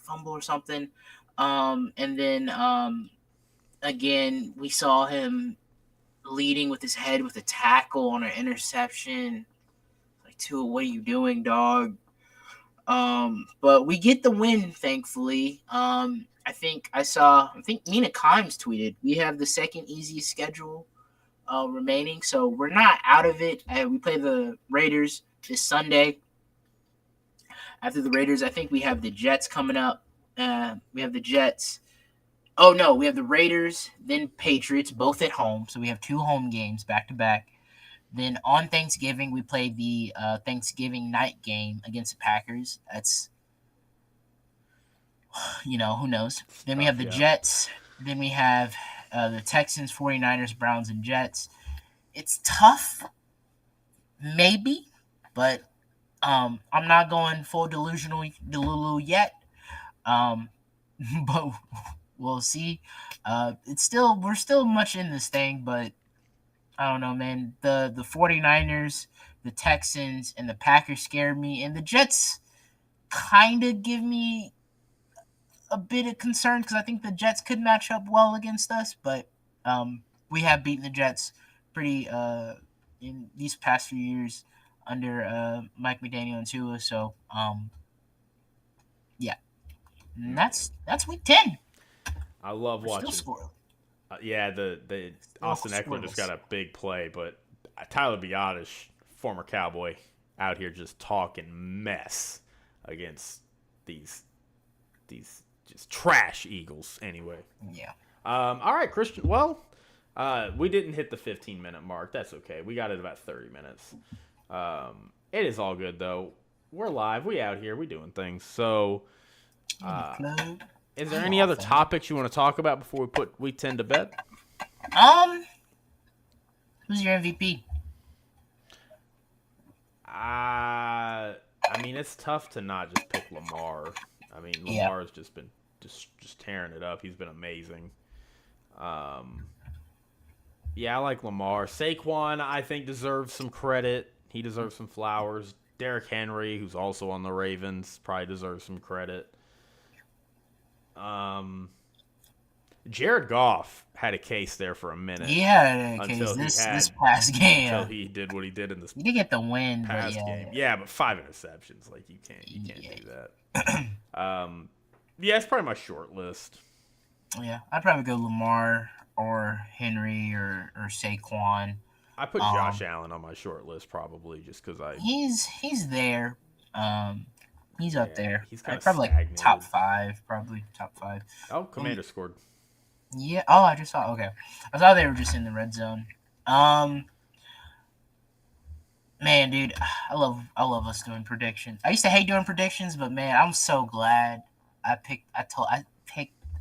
fumble or something, and then again we saw him leading with his head with a tackle on an interception. Like, Tua, what are you doing, dog? But we get the win, thankfully. I think Nina Kimes tweeted, we have the second easiest schedule remaining, so we're not out of it. We play the Raiders this Sunday. After the Raiders, I think we have the Jets coming up. We have the Jets. Oh, no, we have the Raiders, then Patriots, both at home. So we have 2 home games back to back. Then on Thanksgiving, we play the Thanksgiving night game against the Packers. That's, who knows. It's Then we tough, have the yeah. Jets. Then we have the Texans, 49ers, Browns, and Jets. It's tough, maybe, but I'm not going full delulu yet. Um, but we'll see. We're still much in this thing, but I don't know, man. The 49ers, the Texans, and the Packers scare me, and the Jets kind of give me a bit of concern because I think the Jets could match up well against us, but we have beaten the Jets pretty in these past few years under Mike McDaniel and Tua. So yeah, and Man, that's week 10. I love We're still watching. scoring. Yeah, the Still Austin Eckler just scoreless. got a big play, but Tyler Biotish, former Cowboy, out here just talking mess against these these just trash Eagles. Anyway, Yeah. all right, Christian. Well, we didn't hit the 15-minute mark. That's okay. We got it about 30 minutes. It is all good though. We're live. We out here. We doing things. So, In the club. is there I'm any other off, man. topics you want to talk about before we put week 10 to bed? Um, who's your MVP? I mean, it's tough to not just pick Lamar. I mean, Yeah. Lamar's just been just tearing it up. He's been amazing. Um, yeah, I like Lamar. Saquon, I think, deserves some credit. He deserves some flowers. Derrick Henry, who's also on the Ravens, probably deserves some credit. Um, Jared Goff had a case there for a minute Yeah, because until he this had past game, until he did what he did in this he did get the win, but past game. Yeah, but 5 interceptions, like you can't yeah, do that. Yeah, it's probably my short list. yeah. I'd probably go Lamar or Henry or Saquon. I put Josh Um, Allen on my short list probably just because he's there. Um, he's up yeah, there. he's kind I'd of probably like top stagnated. five, probably top five. Oh, And Commander scored. yeah. Oh, I just saw. Okay, I thought they were just in the red zone. Um, Man, dude, I love us doing predictions. I used to hate doing predictions, but man, I'm so glad I picked.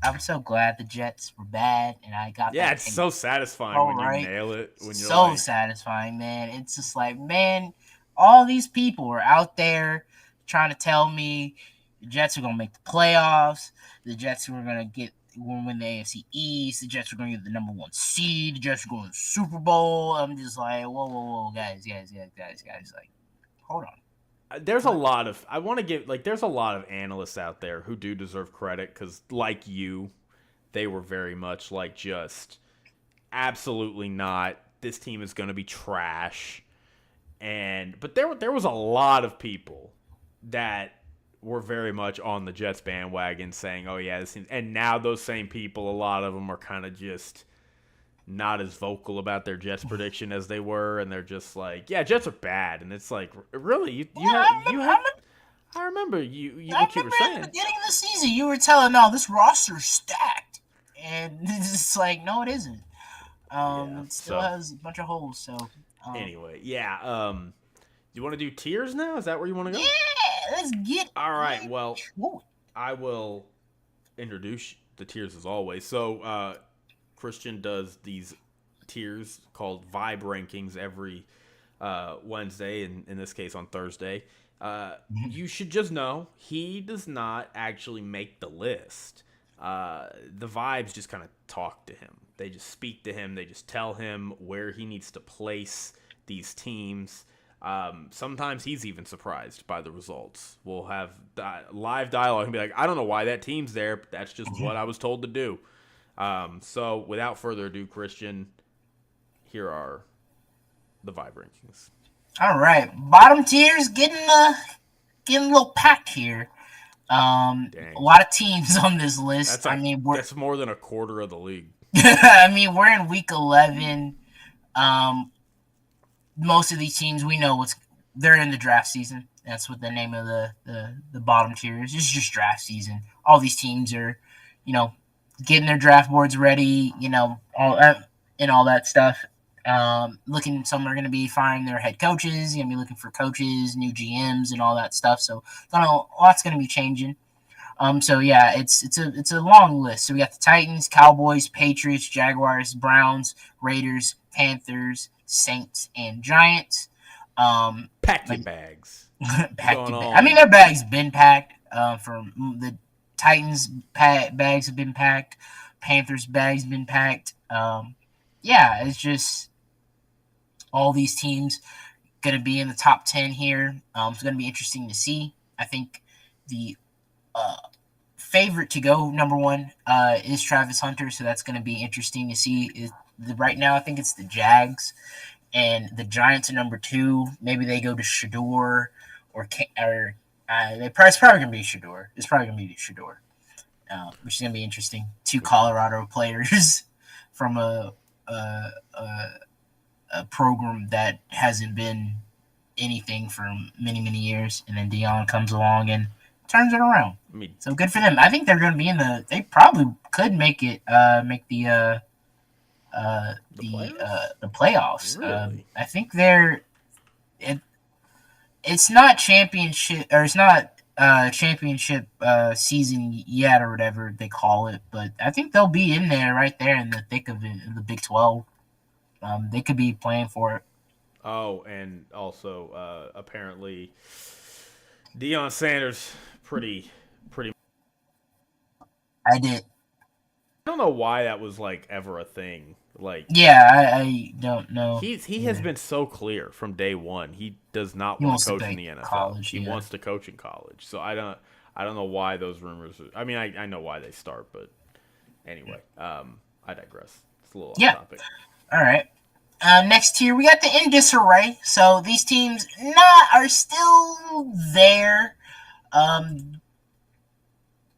I'm so glad the Jets were bad and I got Yeah, that it's take. so satisfying All when you right, nail it. When you're so like, satisfying, man. It's just like, man, all these people are out there trying to tell me the Jets are gonna make the playoffs. The Jets were gonna win the AFC East. The Jets are gonna get the number one seed. The Jets are going to the Super Bowl. I'm just like, whoa, guys. Like, hold on. there's a What? lot of I want to give like there's a lot of analysts out there who do deserve credit because like you, they were very much like just absolutely not. This team is going to be trash. But there was a lot of people that were very much on the Jets bandwagon saying, "Oh yeah, this team," and now those same people, a lot of them are kind of just not as vocal about their Jets prediction as they were, and they're just like, "Yeah, Jets are bad," and it's like, really, Yeah, you had. I remember you I what you were remember in the saying. beginning of the season you were telling, "No, this roster's stacked," and it's just like, no, it isn't. Yeah. It still So has a bunch of holes. So, um, anyway, yeah. You want to do tiers now? Is that where you want to go? yeah, let's get All right. Well, into it. I will introduce the tiers as always. So, Christian does these tiers called Vibe Rankings every Wednesday, and in this case on Thursday. You should just know he does not actually make the list. The vibes just kind of talk to him. They just speak to him. They just tell him where he needs to place these teams. Sometimes he's even surprised by the results. We'll have live dialogue and be like, I don't know why that team's there, but that's just what I was told to do. So without further ado, Christian, here are the vibe rankings. All right, bottom tiers getting a little packed here. A Dang, lot of teams on this list. that's I like mean, that's more than a quarter of the league. we're in week 11. Um, Most of these teams we know they're in the draft season. That's what the name of the bottom tier is. It's just draft season. All these teams are, you know, getting their draft boards ready. And all that stuff. Some are going to be firing their head coaches. You're going to be looking for coaches, new GMs, and all that stuff. So, I don't know, lots going to be changing. So yeah, it's a long list. So we got the Titans, Cowboys, Patriots, Jaguars, Browns, Raiders, Panthers, Saints, and Giants. Pack your Like bags. What's pack going your bag. I on? mean, their bags been packed. From the Titans, bags have been packed. Panthers bags been packed. Yeah, it's just all these teams going to be in the top 10 here. It's going to be interesting to see. I think the uh, favorite to go number one is Travis Hunter, so that's going to be interesting to see. Right now, I think it's the Jags and the Giants are number two. Maybe they go to Shador it's probably going to be Shador. It's probably going to be Shador, which is going to be interesting. Two Colorado players from a, a a program that hasn't been anything for many, many years, and then Dion comes along and turns it around. I mean, So good for them. I think they're going to be in the. They probably could make it. Make the playoffs. really? I think they're. It, it's not championship or it's not championship season yet or whatever they call it, but I think they'll be in there right there in the thick of it in the Big 12. They could be playing for it. Oh, and also apparently Deion Sanders pretty. I did. I don't know why that was like ever a thing. Like Yeah, I don't know. he has Either. been so clear from day one. He does not He want to wants to coach in play the NFL. college. He Yeah. wants to coach in college. So I don't know why those rumors. I mean, I know why they start, but anyway, I digress. It's a little off Yeah. topic. All right. Next tier, we got the in disarray. So these teams not are still there. Um,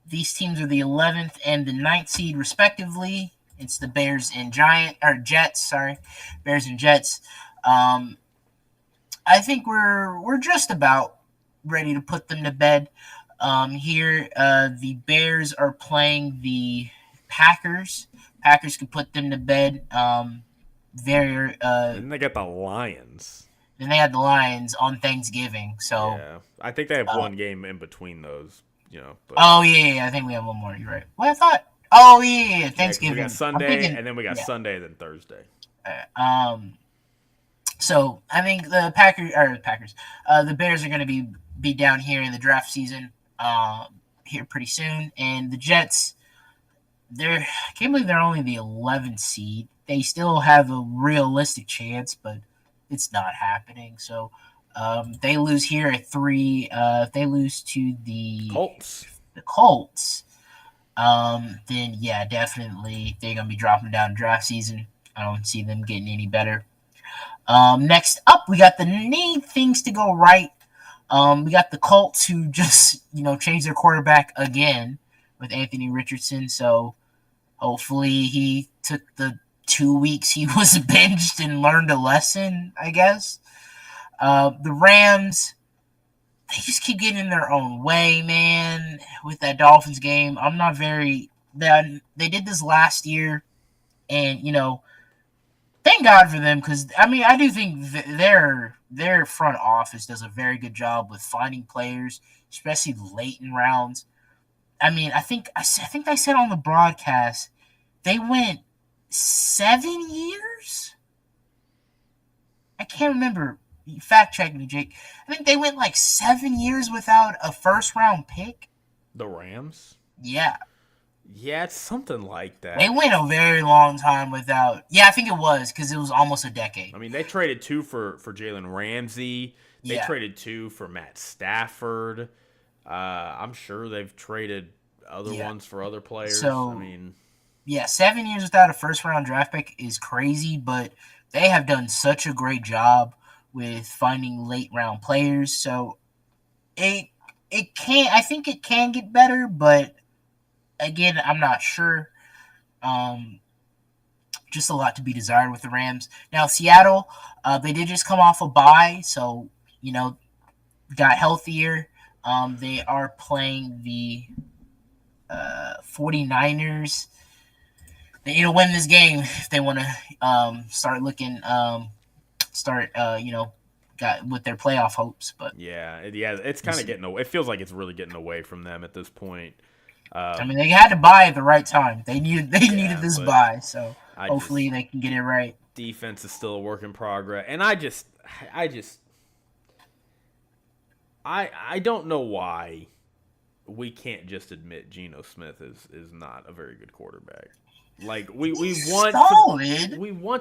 these teams are the 11th and the 9th seed respectively. It's the Bears and Jets. Sorry, Bears and Jets. Um, I think we're just about ready to put them to bed. Here, the Bears are playing the Packers. Packers can put them to bed. Very Then they got the Lions. Then they had the Lions on Thanksgiving. So, Yeah, I think they have uh, one game in between those. But oh yeah, I think we have one more. You're right. What I thought? Oh yeah, yeah, because we got Thanksgiving. I'm Sunday thinking, and then we got yeah. Sunday then Thursday. So I think Packers, the Bears are going to be down here in the draft season, here pretty soon, and the Jets. I can't believe they're only the 11th seed. They still have a realistic chance, but it's not happening. So they lose here at 3. If they lose to Colts. the Colts, then yeah, definitely they're gonna be dropping down draft season. I don't see them getting any better. Next up, we got the need things to go right. We got the Colts who just changed their quarterback again with Anthony Richardson. So hopefully he took the 2 weeks he was benched and learned a lesson, I guess. The Rams, they just keep getting in their own way, man. With that Dolphins game, I'm not very. They did this last year, and thank God for them because I mean I do think their front office does a very good job with finding players, especially late in rounds. I mean I think I said on the broadcast they went 7 years. I can't remember. Fact check me, Jake. I think they went like 7 years without a first round pick. The Rams? Yeah. Yeah, it's something like They that. went a very long time without. Yeah, I think it was because it was almost a decade. I mean, they traded two for Jalen Ramsey. They Yeah. traded two for Matt Stafford. I'm sure they've traded other Yeah. ones for other players. I So, mean, yeah, 7 years without a first round draft pick is crazy, but they have done such a great job with finding late round players. So it it can I think it can get better, but again, I'm not sure. Um, just a lot to be desired with the Rams. Now Seattle, they did just come off a bye, so you know got healthier. They are playing the 49ers. they need to win this game if they want to start looking got with their playoff hopes. But yeah, it's kind of getting away. It feels like it's really getting away from them at this point. I mean, they had to buy at the right time. They needed Yeah, this but buy, so I hopefully just they can get it right. defense is still a work in progress, and I don't know why we can't just admit Geno Smith is not a very good quarterback. Like we want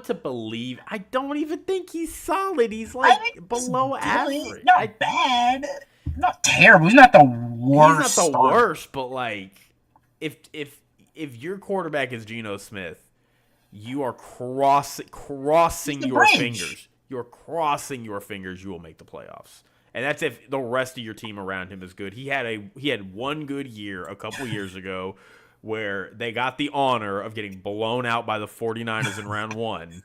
to believe. I don't even think he's solid. He's like below average. Not bad, not terrible. He's not the worst. He's not the worst, but like if your quarterback is Geno Smith, you are crossing your fingers. You're crossing your fingers. You will make the playoffs. And that's if the rest of your team around him is good. He had one good year a couple years ago where they got the honor of getting blown out by the 49ers in round 1.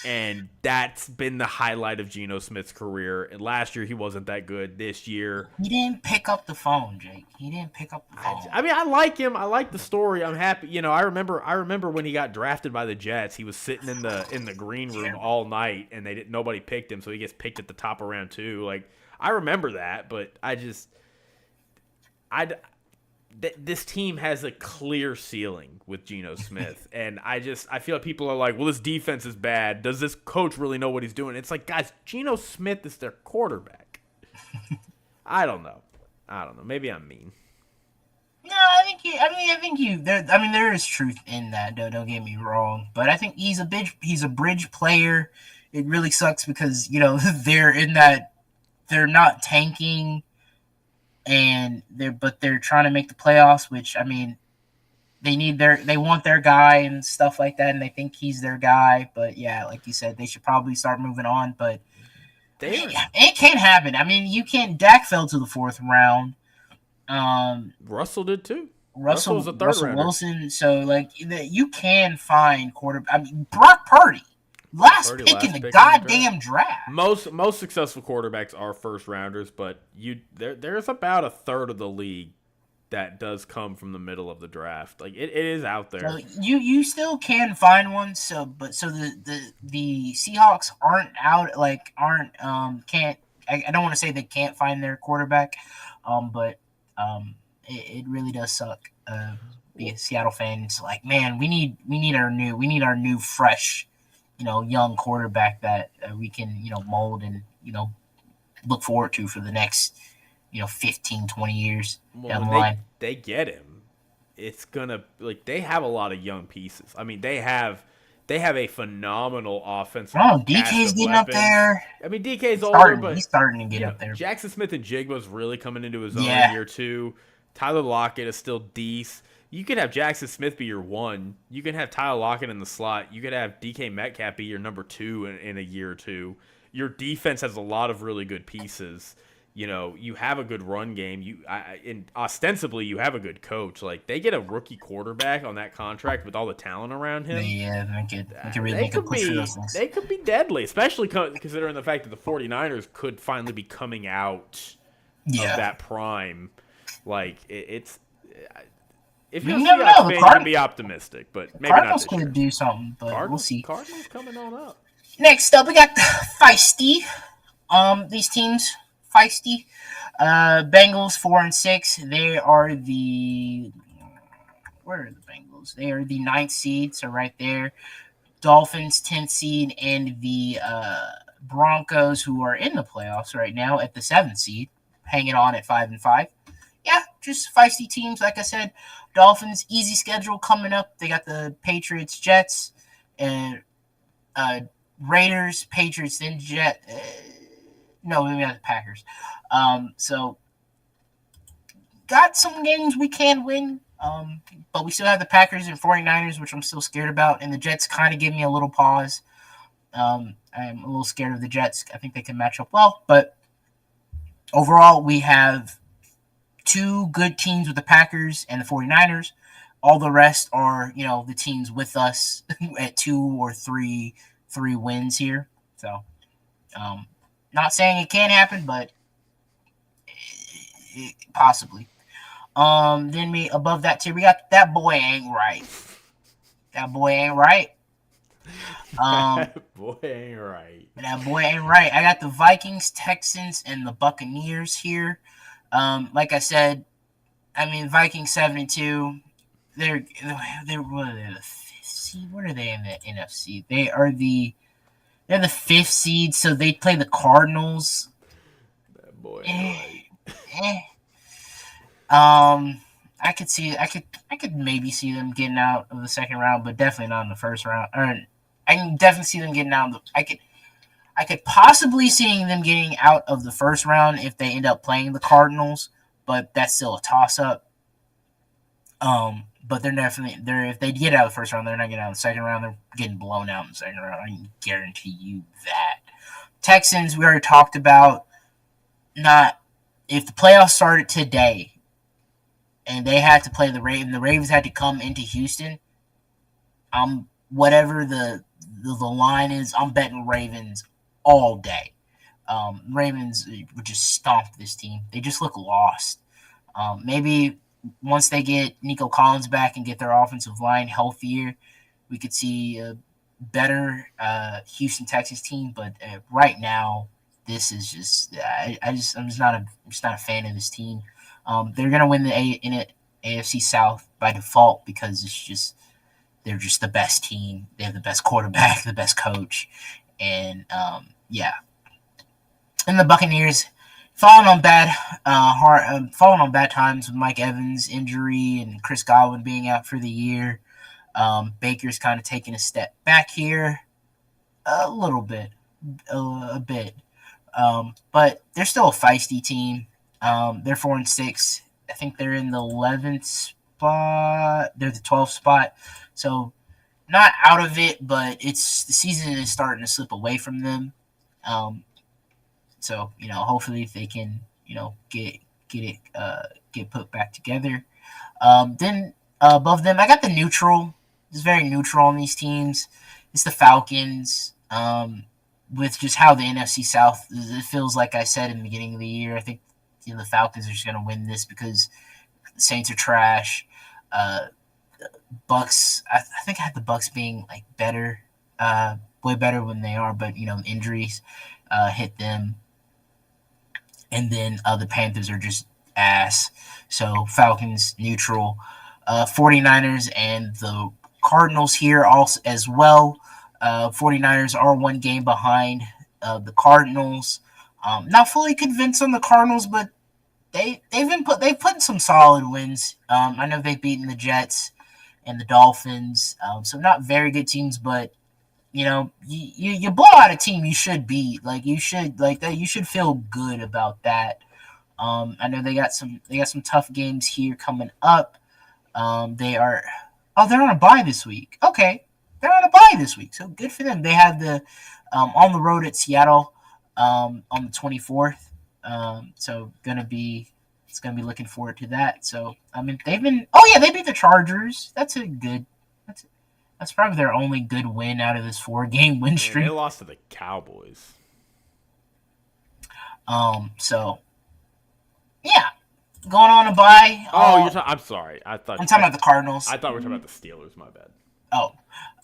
And that's been the highlight of Geno Smith's career. And last year he wasn't that good. This year he didn't pick up the phone, Jake. He didn't pick up the phone. I mean, I like him. I like the story. I'm happy. You know, I remember when he got drafted by the Jets. He was sitting in the green room all night, and nobody picked him, so he gets picked at the top of round 2. Like, I remember that, but this team has a clear ceiling with Geno Smith, and I feel like people are like, well, this defense is bad. Does this coach really know what he's doing? It's like, guys, Geno Smith is their quarterback. I don't know. Maybe I'm mean. No, I think there is truth in that. Don't get me wrong, but I think he's a bridge player. It really sucks because they're not tanking, and they're trying to make the playoffs, which I mean, they want their guy and stuff like that, and they think he's their guy. But yeah, like you said, they should probably start moving on. But it can't happen. I mean, you can't. Dak fell to the 4th round. Russell did too. Russell was a third Russell rounder. Wilson. So like you can find quarterback. I mean, Brock Purdy. Last pick in the goddamn draft. Most successful quarterbacks are first rounders, but there's about a third of the league that does come from the middle of the draft. Like it is out there. So you still can find one. So the Seahawks can't. I don't want to say they can't find their quarterback, but it really does suck. Be a Seattle fan. It's like, man, we need our new fresh, young quarterback that we can, mold and, look forward to for the next, 15, 20 years down the line. They get him. It's gonna they have a lot of young pieces. I mean, they have a phenomenal offensive. Oh, DK's getting up there. I mean, DK's older, but he's starting to get up there. Jackson Smith and Jigba's really coming into his own in year 2. Tyler Lockett is still decent. You could have Jackson Smith be your 1. You can have Tyler Lockett in the slot. You could have DK Metcalf be your number 2 in a year or 2. Your defense has a lot of really good pieces. You have a good run game. And ostensibly, you have a good coach. Like, they get a rookie quarterback on that contract with all the talent around him. Yeah, they can really make a push for those things. They could be deadly, especially considering the fact that the 49ers could finally be coming out of that prime. Like, it's... If you're a Seahawks fan, you can be optimistic, but maybe Cardinals not this year. Could do something, but we'll see. Cardinals coming on up. Next up, we got the feisty. These teams feisty. Bengals 4-6. They are where are the Bengals? They are the 9th seed, so right there. Dolphins 10th seed, and the Broncos, who are in the playoffs right now, at the 7th seed, hanging on at 5-5. Yeah, just feisty teams, like I said. Dolphins, easy schedule coming up. They got the Patriots, Jets, and Raiders, Patriots, then no, we got the Packers. So got some games we can win, but we still have the Packers and 49ers, which I'm still scared about, and the Jets kind of give me a little pause. I'm a little scared of the Jets. I think they can match up well, but overall, we have 2 good teams with the Packers and the 49ers. All the rest are, the teams with us at 2 or 3 wins here. So, not saying it can't happen, but possibly. Then above that tier, we got that boy ain't right. That boy ain't right. That boy ain't right. That boy ain't right. I got the Vikings, Texans, and the Buccaneers here. Like I said, I mean Vikings 7-2. They're what are they, the fifth seed? What are they in the NFC? They're the fifth seed, so they play the Cardinals. That boy Eh, ain't eh. I could maybe see them getting out of the second round, but definitely not in the first round. Or I can definitely see them getting out. I could possibly seeing them getting out of the first round if they end up playing the Cardinals, but that's still a toss up. But they're if they get out of the first round, they're not getting out of the second round. They're getting blown out in the second round. I can guarantee you that. Texans, we already talked about. Not if the playoffs started today, and they had to play the Ravens. The Ravens had to come into Houston. Whatever the line is, I'm betting Ravens all day. Ravens would just stomp this team. They just look lost. Maybe once they get Nico Collins back and get their offensive line healthier, we could see a better Houston Texans team. But right now, this is just I'm just not a fan of this team. They're gonna win the AFC South by default because they're just the best team. They have the best quarterback, the best coach, and yeah. And the Buccaneers falling on bad times with Mike Evans' injury and Chris Godwin being out for the year. Baker's kind of taking a step back here, a little bit, a bit, but they're still a feisty team. They're 4-6. I think they're in the 11th spot. They're the 12th spot, so not out of it, but the season is starting to slip away from them. So hopefully if they can get put back together. Then above them, I got the neutral. It's very neutral on these teams. It's the Falcons. With just how the NFC South, it feels like I said in the beginning of the year. I think the Falcons are just going to win this because the Saints are trash. Bucks, I think I had the Bucks being like better, way better when they are, but injuries hit them. And then the Panthers are just ass. So Falcons neutral. 49ers and the Cardinals here also as well. 49ers are one game behind the Cardinals. Not fully convinced on the Cardinals, but they've put in some solid wins. I know they've beaten the Jets and the Dolphins. So not very good teams, but you blow out a team you should beat. You should feel good about that. I know they got some tough games here coming up. They're on a bye this week. Okay, they're on a bye this week, so good for them. They have the on the road at Seattle on the 24th. So gonna be looking forward to that. So I mean they beat the Chargers. That's probably their only good win out of this 4-game win streak. They lost to the Cowboys. So yeah, going on a bye. Oh, I'm sorry. I'm talking about the Cardinals. I thought we were talking about the Steelers. My bad. Oh,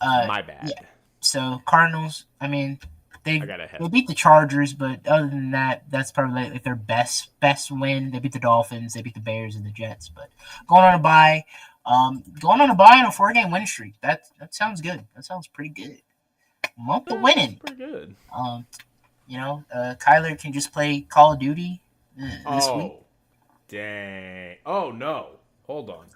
my bad. Yeah. So Cardinals. I mean, they they beat the Chargers, but other than that, that's probably like their best win. They beat the Dolphins. They beat the Bears and the Jets. But going on a bye. Going on a bye on a 4-game win streak. That sounds good. That sounds pretty good. Month of winning. Pretty good. Kyler can just play Call of Duty this week. Dang. Oh no. Hold on.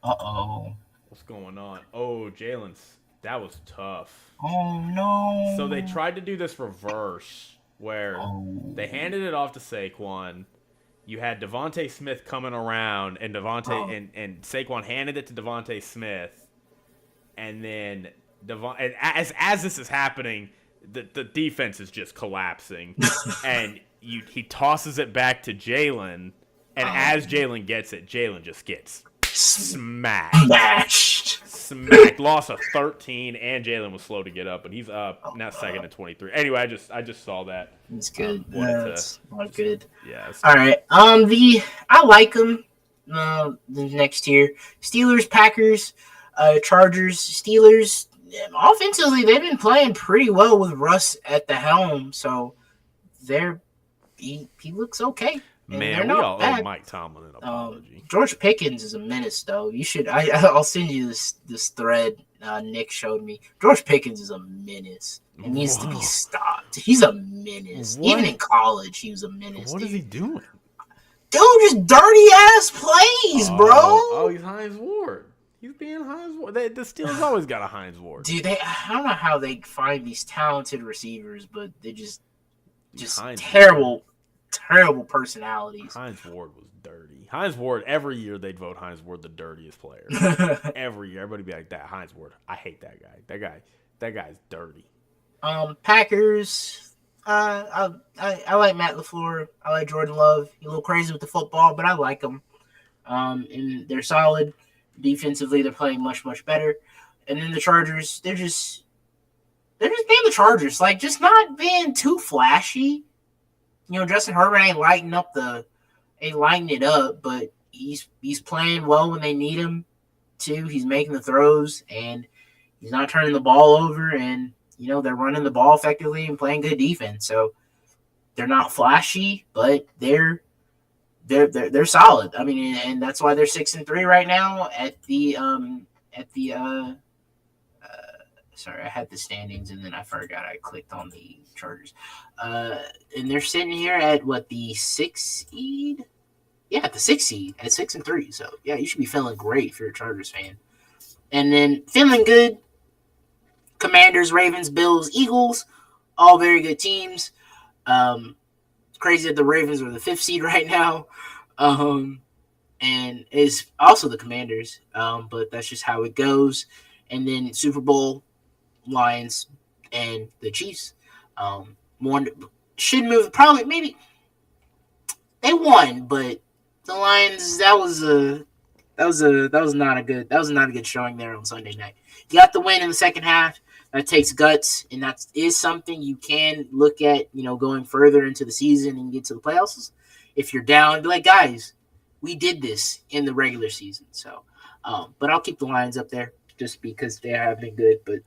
Uh-oh. What's going on? Oh, Jalen's. That was tough. Oh no. So they tried to do this reverse where they handed it off to Saquon. You had Devontae Smith coming around, and and Saquon handed it to Devontae Smith, and then as this is happening, the defense is just collapsing, and he tosses it back to Jalen, and as Jalen gets it, Jalen just gets smacked. Loss of 13, and Jalen was slow to get up, but he's up now second at 23. Anyway, I just saw that. It's good. That's not good. Yeah. All right. I like them. The next tier, Steelers, Packers. Chargers, Steelers. Offensively, they've been playing pretty well with Russ at the helm, so he looks okay, and they're Man, we not all owe bad. Mike Tomlin an apology. George Pickens is a menace, though. You should. I'll send you this thread Nick showed me. George Pickens is a menace. It needs to be stopped. He's a menace. What? Even in college, he was a menace. What is he doing? Dude, just dirty ass plays, bro. Oh, he's Hines Ward. He's being Hines Ward. The Steelers always got a Hines Ward. Dude, I don't know how they find these talented receivers, but they just terrible personalities. Hines Ward was dirty. Hines Ward, every year they'd vote Hines Ward the dirtiest player. Every year. Everybody be like, that Hines Ward. I hate that guy. That guy's dirty. Packers. I like Matt LaFleur. I like Jordan Love. He's a little crazy with the football, but I like him. And they're solid. Defensively, they're playing much, much better. And then the Chargers, they're just being the Chargers. Like, just not being too flashy. You know, Justin Herbert ain't lighting it up, but he's playing well when they need him to. He's making the throws, and he's not turning the ball over, and you know, they're running the ball effectively and playing good defense. So they're not flashy, but they're solid. I mean, and that's why they're 6-3 right now sorry, I had the standings and then I forgot I clicked on the Chargers. And they're sitting here at the 6th seed? Yeah, the 6th seed at 6-3. So yeah, you should be feeling great if you're a Chargers fan. And then feeling good, Commanders, Ravens, Bills, Eagles, all very good teams. It's crazy that the Ravens are the 5th seed right now. And is also the Commanders. But that's just how it goes. And then Super Bowl, Lions, and the Chiefs. One should move, probably, maybe they won, but the Lions, that was not a good showing there on Sunday night. You got the win in the second half. That takes guts, and that is something you can look at, you know, going further into the season and get to the playoffs. If you're down, be like, guys, we did this in the regular season. So, but I'll keep the Lions up there just because they have been good. But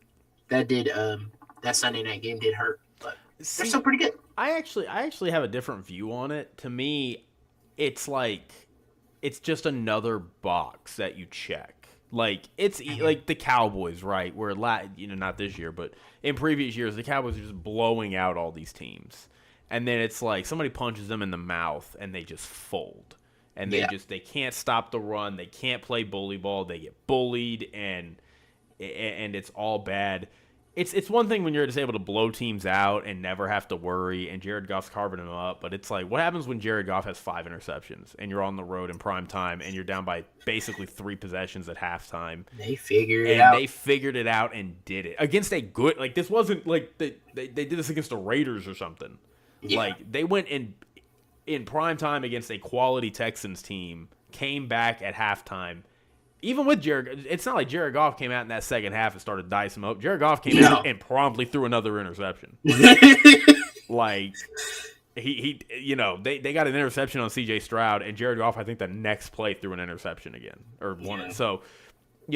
that Sunday night game did hurt, but they're still pretty good. I actually have a different view on it. To me, it's like it's just another box that you check. Like, it's like the Cowboys, right? Where, not this year, but in previous years, the Cowboys are just blowing out all these teams. And then it's like somebody punches them in the mouth and they just fold. And they can't stop the run. They can't play bully ball. They get bullied, and it's all bad. It's one thing when you're just able to blow teams out and never have to worry, and Jared Goff's carving them up, but it's like, what happens when Jared Goff has 5 interceptions and you're on the road in prime time and you're down by basically 3 possessions at halftime? They figured it out. They figured it out and did it against a good, like, this wasn't like they did this against the Raiders or something. Yeah. Like, they went in prime time against a quality Texans team, came back at halftime. Even with Jared, it's not like Jared Goff came out in that second half and started dicing them up. Jared Goff came out and promptly threw another interception. Like, they got an interception on C.J. Stroud, and Jared Goff, I think the next play threw an interception again or won it. So, it's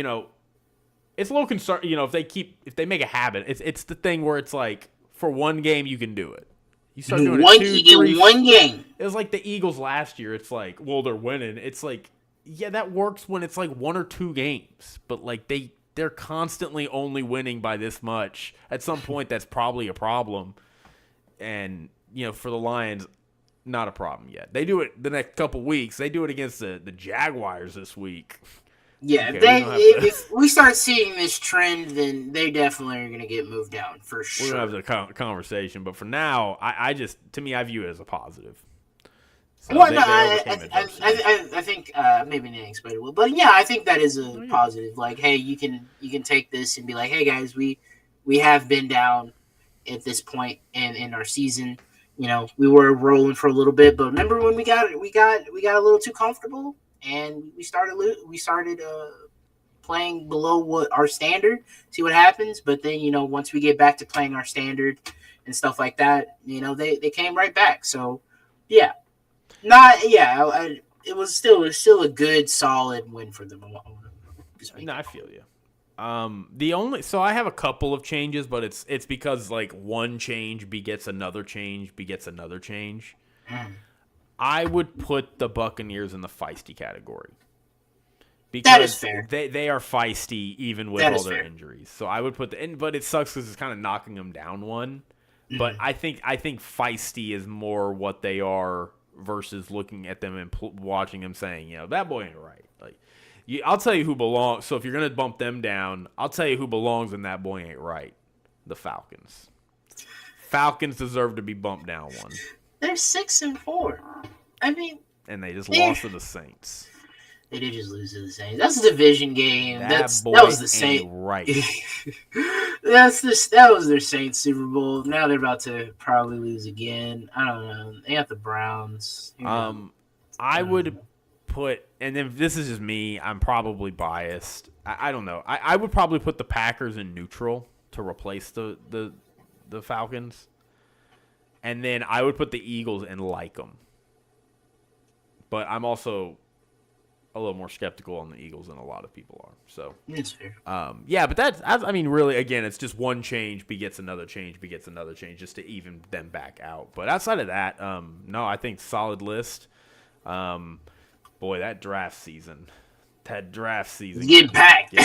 a little concern. If they make a habit, it's the thing where it's like, for one game you can do it. You start doing one game. It was like the Eagles last year. It's like, well, they're winning. It's like, yeah, that works when it's like 1 or 2 games, but like they're constantly only winning by this much. At some point, that's probably a problem. And for the Lions, not a problem yet. They do it the next couple weeks. They do it against the Jaguars this week. Yeah, okay, if we start seeing this trend, then they definitely are going to get moved down for sure. We're going to have the conversation, but for now, I view it as a positive. So well, I think maybe Nick explained it well, but yeah, I think that is a positive. Like, hey, you can take this and be like, hey guys, we have been down at this point in our season. We were rolling for a little bit, but remember when we got a little too comfortable and we started playing below what our standard. See what happens, but then once we get back to playing our standard and stuff like that, they came right back. So yeah. It was still a good, solid win for them. No, I feel you. So I have a couple of changes, but it's because like one change begets another change begets another change. I would put the Buccaneers in the feisty category. Because that is fair. They are feisty even with all their injuries. So I would put but it sucks because it's kind of knocking them down one. Mm-hmm. But I think feisty is more what they are versus looking at them and watching them saying, that boy ain't right. Like, I'll tell you who belongs. So if you're gonna bump them down, I'll tell you who belongs in that boy ain't right. The Falcons. Falcons deserve to be bumped down one. They're 6-4. I mean, and they just lost to the Saints. They did just lose to the Saints. That's a division game. That was the Saints. Right. That was their Saints Super Bowl. Now they're about to probably lose again. I don't know. They got the Browns. I would put, and then this is just me. I'm probably biased. I don't know. I would probably put the Packers in neutral to replace the Falcons, and then I would put the Eagles in like them. But I'm also a little more skeptical on the Eagles than a lot of people are. So that's fair. Yeah, but I mean, really, again, it's just one change begets another change just to even them back out. But outside of that, no, I think solid list. Boy, that draft season get packed.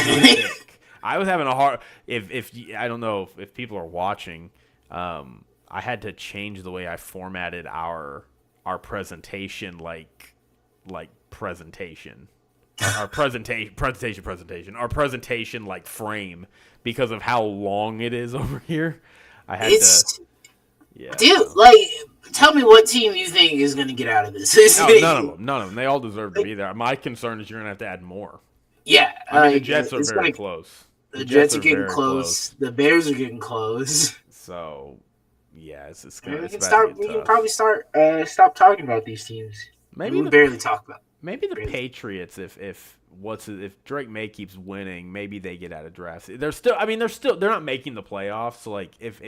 I was having a hard. If I don't know if people are watching, I had to change the way I formatted our presentation, presentation. Our presentation like frame because of how long it is over here. I had to. Yeah. Dude, tell me what team you think is going to get out of this. None of them. They all deserve to be there. My concern is you're going to have to add more. Yeah. The Jets are very close. The Jets are getting close. The Bears are getting close. So, yeah, it's going to We can probably stop talking about these teams. Maybe we barely talk about. Maybe the Patriots, if Drake May keeps winning, maybe they get out of drafts. They're not making the playoffs. So if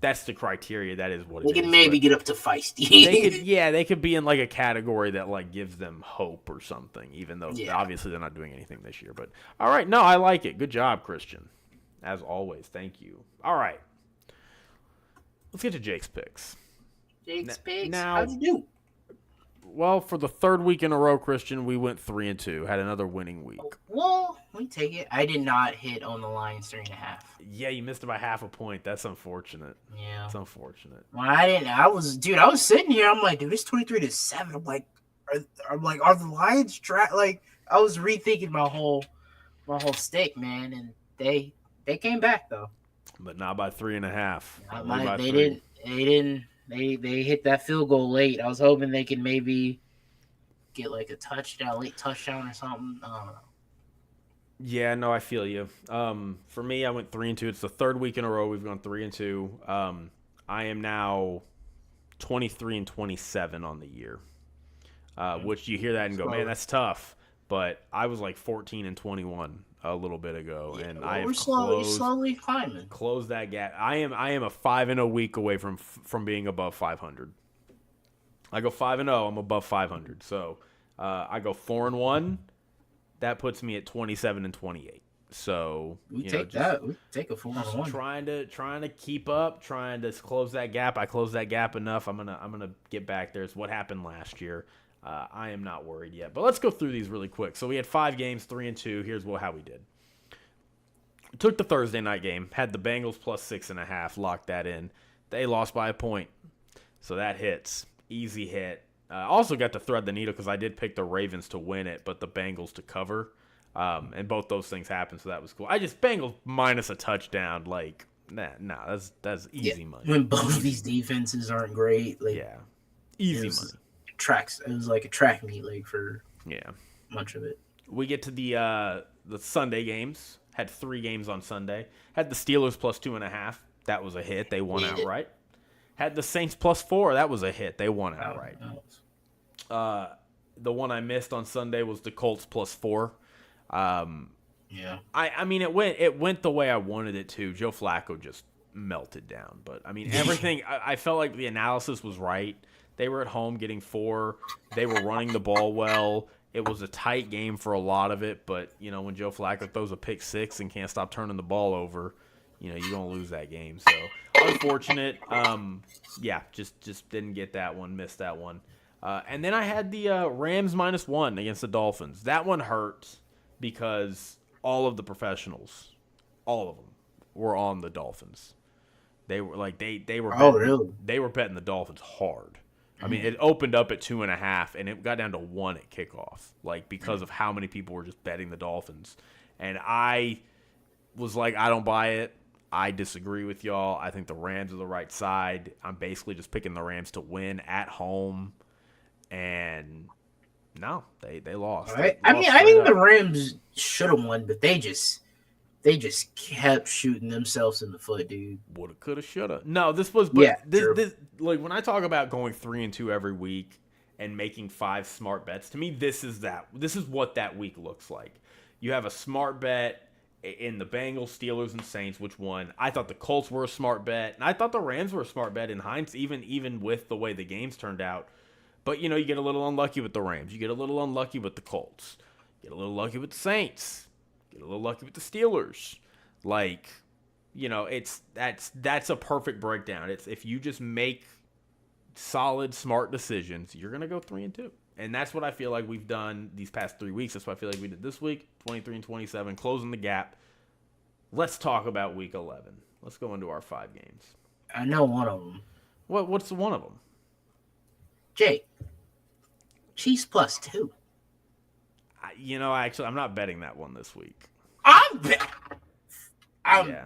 that's the criteria, that is what it is. They can maybe get up to feisty. They could be in like a category that gives them hope or something. Even though obviously they're not doing anything this year. But all right, no, I like it. Good job, Christian. As always, thank you. All right, let's get to Jake's picks. Now, how'd you do? Well, for the third week in a row, Christian, we went 3-2. Had another winning week. Well, we take it. I did not hit on the Lions 3.5. Yeah, you missed it by half a point. That's unfortunate. Yeah, it's unfortunate. Well, I didn't. I was sitting here. I'm like, dude, it's 23-7. I'm like, are the Lions track? Like, I was rethinking my whole stick, man, and they came back though. But not by 3.5. They didn't. They hit that field goal late. I was hoping they could maybe get like a late touchdown or something. I don't know. Yeah, no, I feel you. For me, I went 3-2. It's the third week in a row we've gone 3-2. I am now 23-27 on the year. Which you hear that and go, man, that's tough. But I was like 14-21 a little bit ago, and we're slowly climbing. Close that gap. I am a 5-0 week away from being above 500. I go 5-0. I'm above 500. So I go 4-1. That puts me at 27-28. So we take that. We take a 4-1. Trying to keep up, trying to close that gap. I closed that gap enough. I'm gonna get back there. It's what happened last year. I am not worried yet. But let's go through these really quick. So we had 5 games, 3-2. Here's how we did. Took the Thursday night game, had the Bengals plus 6.5, locked that in. They lost by a point. So that hits. Easy hit. Also got to thread the needle because I did pick the Ravens to win it, but the Bengals to cover. And both those things happened, so that was cool. Bengals minus a touchdown, that's easy money. When both of these defenses aren't great, easy money. It was like a track meet for much of it. We get to the Sunday games. Had 3 games on Sunday. Had the Steelers plus 2.5. That was a hit. They won outright. Had the Saints plus 4. That was a hit. They won outright. The one I missed on Sunday was the Colts plus 4. I mean, it went the way I wanted it to. Joe Flacco just melted down. But, I mean, everything, I felt like the analysis was right. They were at home getting 4. They were running the ball well. It was a tight game for a lot of it, but, when Joe Flacco throws a pick six and can't stop turning the ball over, you're going to lose that game. So, unfortunate. Just didn't get that one, missed that one. And then I had the Rams -1 against the Dolphins. That one hurt because all of the professionals, all of them, were on the Dolphins. They were really? They were betting the Dolphins hard. I mean, it opened up at 2.5, and it got down to 1 at kickoff, because of how many people were just betting the Dolphins. And I was like, I don't buy it. I disagree with y'all. I think the Rams are the right side. I'm basically just picking the Rams to win at home. And no, they lost. Right. I think the Rams should have won, but they just kept shooting themselves in the foot, dude. Woulda, coulda, shoulda. No, this was this when I talk about going 3-2 every week and making 5 smart bets, to me this is what that week looks like. You have a smart bet in the Bengals, Steelers, and Saints, which won. I thought the Colts were a smart bet, and I thought the Rams were a smart bet in hindsight, even with the way the games turned out. But you get a little unlucky with the Rams. You get a little unlucky with the Colts. You get a little lucky with the Saints. Get a little lucky with the Steelers. That's a perfect breakdown. It's if you just make solid, smart decisions, you're going to go 3-2. And that's what I feel like we've done these past 3 weeks. That's what I feel like we did this week, 23-27, closing the gap. Let's talk about week 11. Let's go into our 5 games. I know one of them. What's one of them? Jake. Chiefs +2. Actually, I'm not betting that one this week. I'm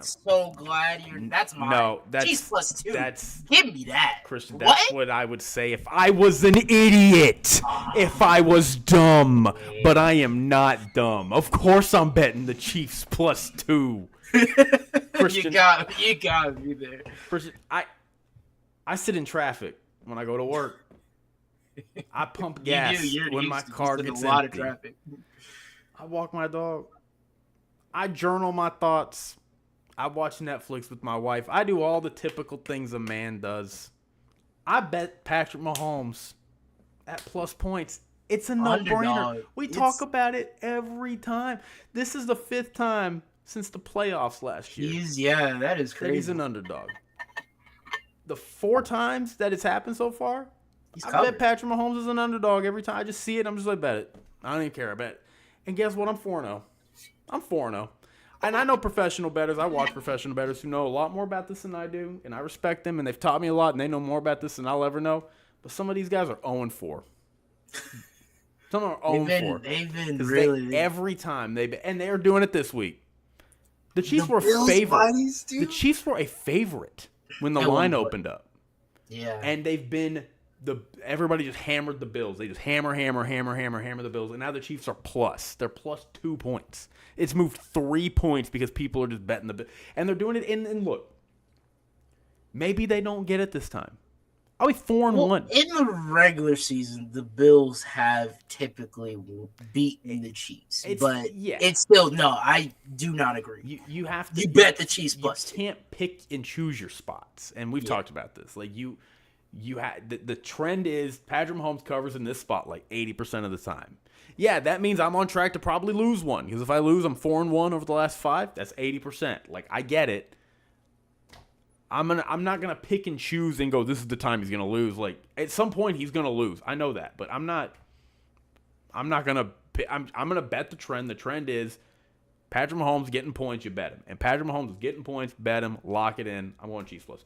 so glad that's mine. No, that's Chiefs +2. Give me that. Christian, that's what I would say if I was an idiot. If I was dumb. But I am not dumb. Of course I'm betting the Chiefs +2. Christian, you got me there. Christian, I sit in traffic when I go to work. I pump gas when my car gets empty. A lot of traffic. I walk my dog. I journal my thoughts. I watch Netflix with my wife. I do all the typical things a man does. I bet Patrick Mahomes at plus points. It's a no-brainer. We talk about it every time. This is the 5th time since the playoffs last year. That is crazy. That he's an underdog. The 4 times that it's happened so far, I bet Patrick Mahomes is an underdog every time. I just see it. I'm just like, bet it. I don't even care. I bet it. And guess what? I'm 4-0. I'm 4-0. And I know professional bettors. I watch professional bettors who know a lot more about this than I do. And I respect them. And they've taught me a lot. And they know more about this than I'll ever know. But some of these guys are 0-4. Some are 0-4. They've been really. Every time and they are doing it this week. The Chiefs were a favorite. The Chiefs were a favorite when the line opened up. Yeah. And they've been. Everybody just hammered the Bills. They just hammer the Bills. And now the Chiefs are plus. They're +2 points. It's moved 3 points because people are just betting the Bills. And they're doing it. And look, maybe they don't get it this time. I'll be 4-1. In the regular season, the Bills have typically beaten the Chiefs. It's still, no, I do not agree. You have to. You bet the Chiefs +2. You can't pick and choose your spots. And we've talked about this. You had the trend is Patrick Mahomes covers in this spot 80% of the time. Yeah, that means I'm on track to probably lose one because if I lose, I'm 4-1 over the last 5. That's 80%. I get it. I'm not gonna pick and choose and go. This is the time he's gonna lose. At some point he's gonna lose. I know that, but I'm not gonna. I'm gonna bet the trend. The trend is Patrick Mahomes getting points. You bet him, and Patrick Mahomes is getting points. Bet him. Lock it in. I'm going Chiefs +2.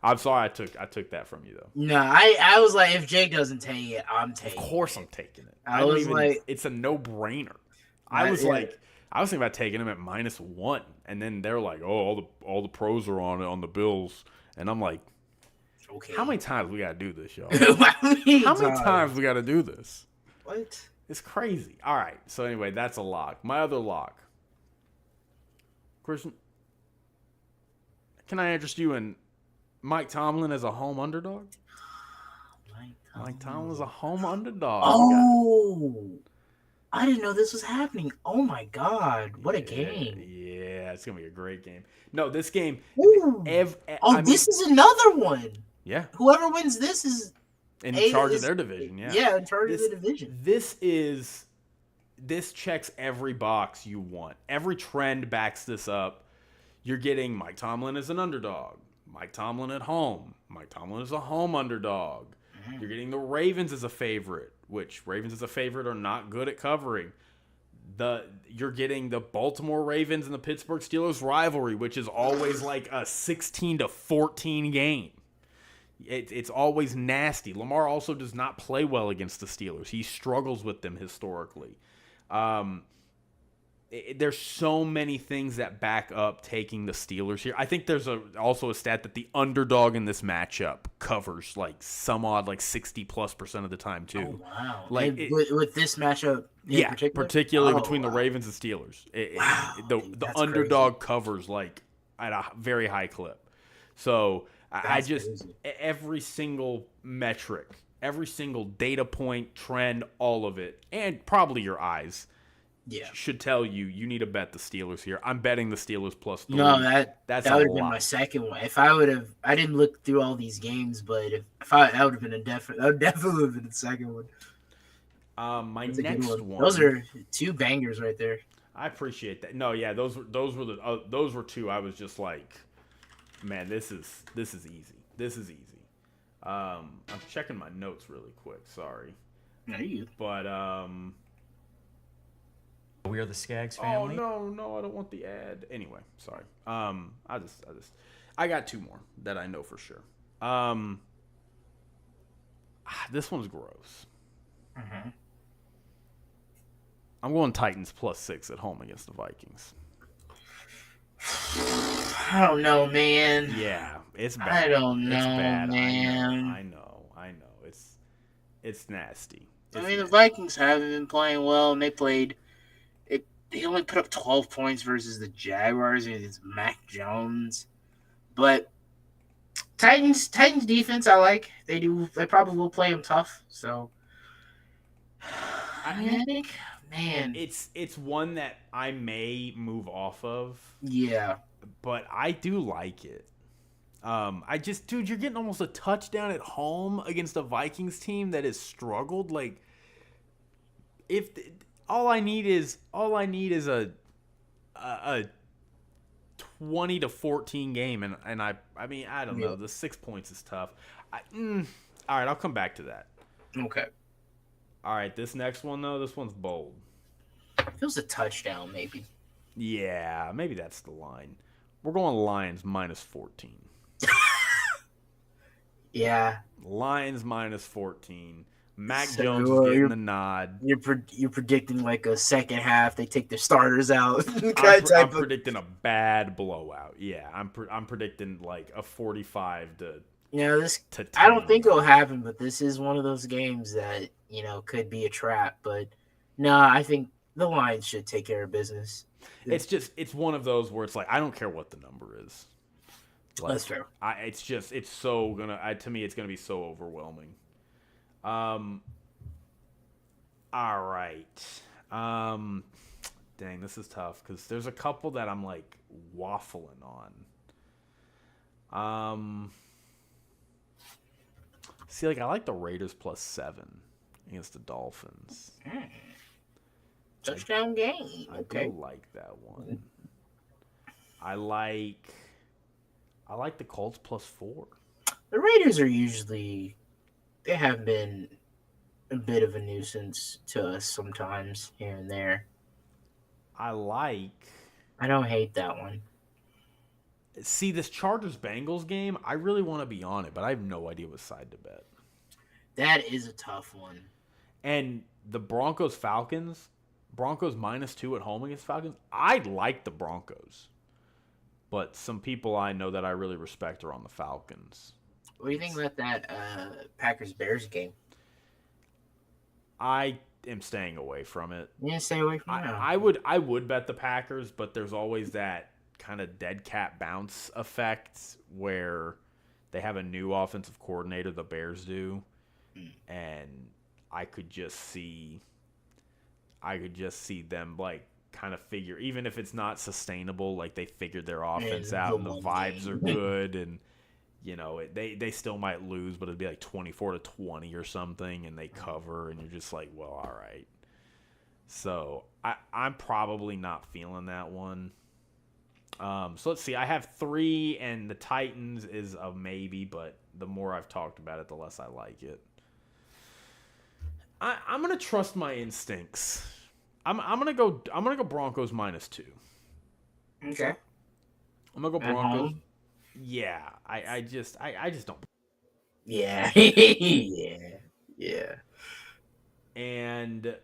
I'm sorry I took that from you though. No, I was like, if Jake doesn't take it, I'm taking it. Of course I'm taking it. I was like, it's a no-brainer. I was thinking about taking him at -1, and then they're like, oh, all the pros are on the Bills, and I'm like, okay, how many times we gotta do this, y'all? How many times we gotta do this? What? It's crazy. All right. So anyway, that's a lock. My other lock, Christian. Can I interest you in Mike Tomlin as a home underdog? Mike Tomlin is a home underdog. Oh, I didn't know this was happening. Oh my God, what a game! Yeah, it's gonna be a great game. No, this game. This is another one. Yeah. Whoever wins this is in charge of their division. Yeah. Yeah, in charge of the division. This is this checks every box you want. Every trend backs this up. You're getting Mike Tomlin as an underdog. Mike Tomlin at home. Mike Tomlin is a home underdog. You're getting the Ravens as a favorite, which Ravens as a favorite are not good at covering. You're getting the Baltimore Ravens and the Pittsburgh Steelers rivalry, which is always like a 16-14 game. It's always nasty. Lamar also does not play well against the Steelers. He struggles with them historically. There's so many things that back up taking the Steelers here. I think there's also a stat that the underdog in this matchup covers like some odd like 60+% of the time too. Oh, wow. Like with this matchup, particularly between the Ravens and Steelers. The underdog crazy. Covers like at a very high clip. So I just crazy. Every single metric, every single data point, trend, all of it, and probably your eyes. Should tell you need to bet the Steelers here. I'm betting the Steelers +3. No, that would have been lot. my second one. If I didn't look through all these games, but that would have been that would definitely have been the second one. My next one. Those are two bangers right there. I appreciate that. No, yeah, those were two. I was just like, man, this is easy. This is easy. I'm checking my notes really quick. Sorry. But We are the Skaggs family. Oh no, I don't want the ad. Anyway, sorry. I got two more that I know for sure. This one's gross. I'm going Titans +6 at home against the Vikings. I don't know, man. Yeah, it's bad. I don't know, it's bad. man. I know. It's nasty. The Vikings haven't been playing well, and they only put up 12 points versus the Jaguars against Mac Jones. But Titans defense, I like. They probably will play them tough. So I think, man, it's one that I may move off of. Yeah, but I do like it. Dude, you're getting almost a touchdown at home against a Vikings team that has struggled. Like, all I need is a 20-14 game, and I mean I don't know. The 6 points is tough. All right, I'll come back to that. Okay. All right, this next one though, this one's bold. Feels a touchdown, maybe. Yeah, maybe that's the line. We're going Lions -14. Yeah. Lions -14. Mac Jones is getting the nod. You're predicting like a second half. They take their starters out. I'm predicting a bad blowout. Yeah, I'm predicting like a 45 to. To 10. I don't think it'll happen, but this is one of those games that could be a trap. But no, I think the Lions should take care of business. It's one of those where it's like I don't care what the number is. Like, that's fair. To me it's gonna be so overwhelming. All right. Dang, this is tough because there's a couple that I'm like waffling on. See, like I like the Raiders +7 against the Dolphins. Touchdown game. Okay. I do like that one. I like the Colts +4. The Raiders are usually. They have been a bit of a nuisance to us sometimes here and there. I don't hate that one. See, this Chargers-Bengals game, I really want to be on it, but I have no idea what side to bet. That is a tough one. And the Broncos-Falcons, Broncos -2 at home against Falcons, I like the Broncos. But some people I know that I really respect are on the Falcons. What do you think about that Packers-Bears game? I am staying away from it. Yeah, stay away from it. I would bet the Packers, but there's always that kind of dead cat bounce effect where they have a new offensive coordinator, the Bears do, and I could just see them like kind of figure, even if it's not sustainable, like they figured their offense out and the vibes are good and they still might lose, but it'd be like 24-20 or something, and they cover, and you're just like, well, all right. So I'm probably not feeling that one. So let's see. I have 3, and the Titans is a maybe, but the more I've talked about it, the less I like it. I'm gonna trust my instincts. I'm gonna go Broncos -2. Okay. I'm gonna go At Broncos. home? Yeah, I just don't. Yeah. Yeah. And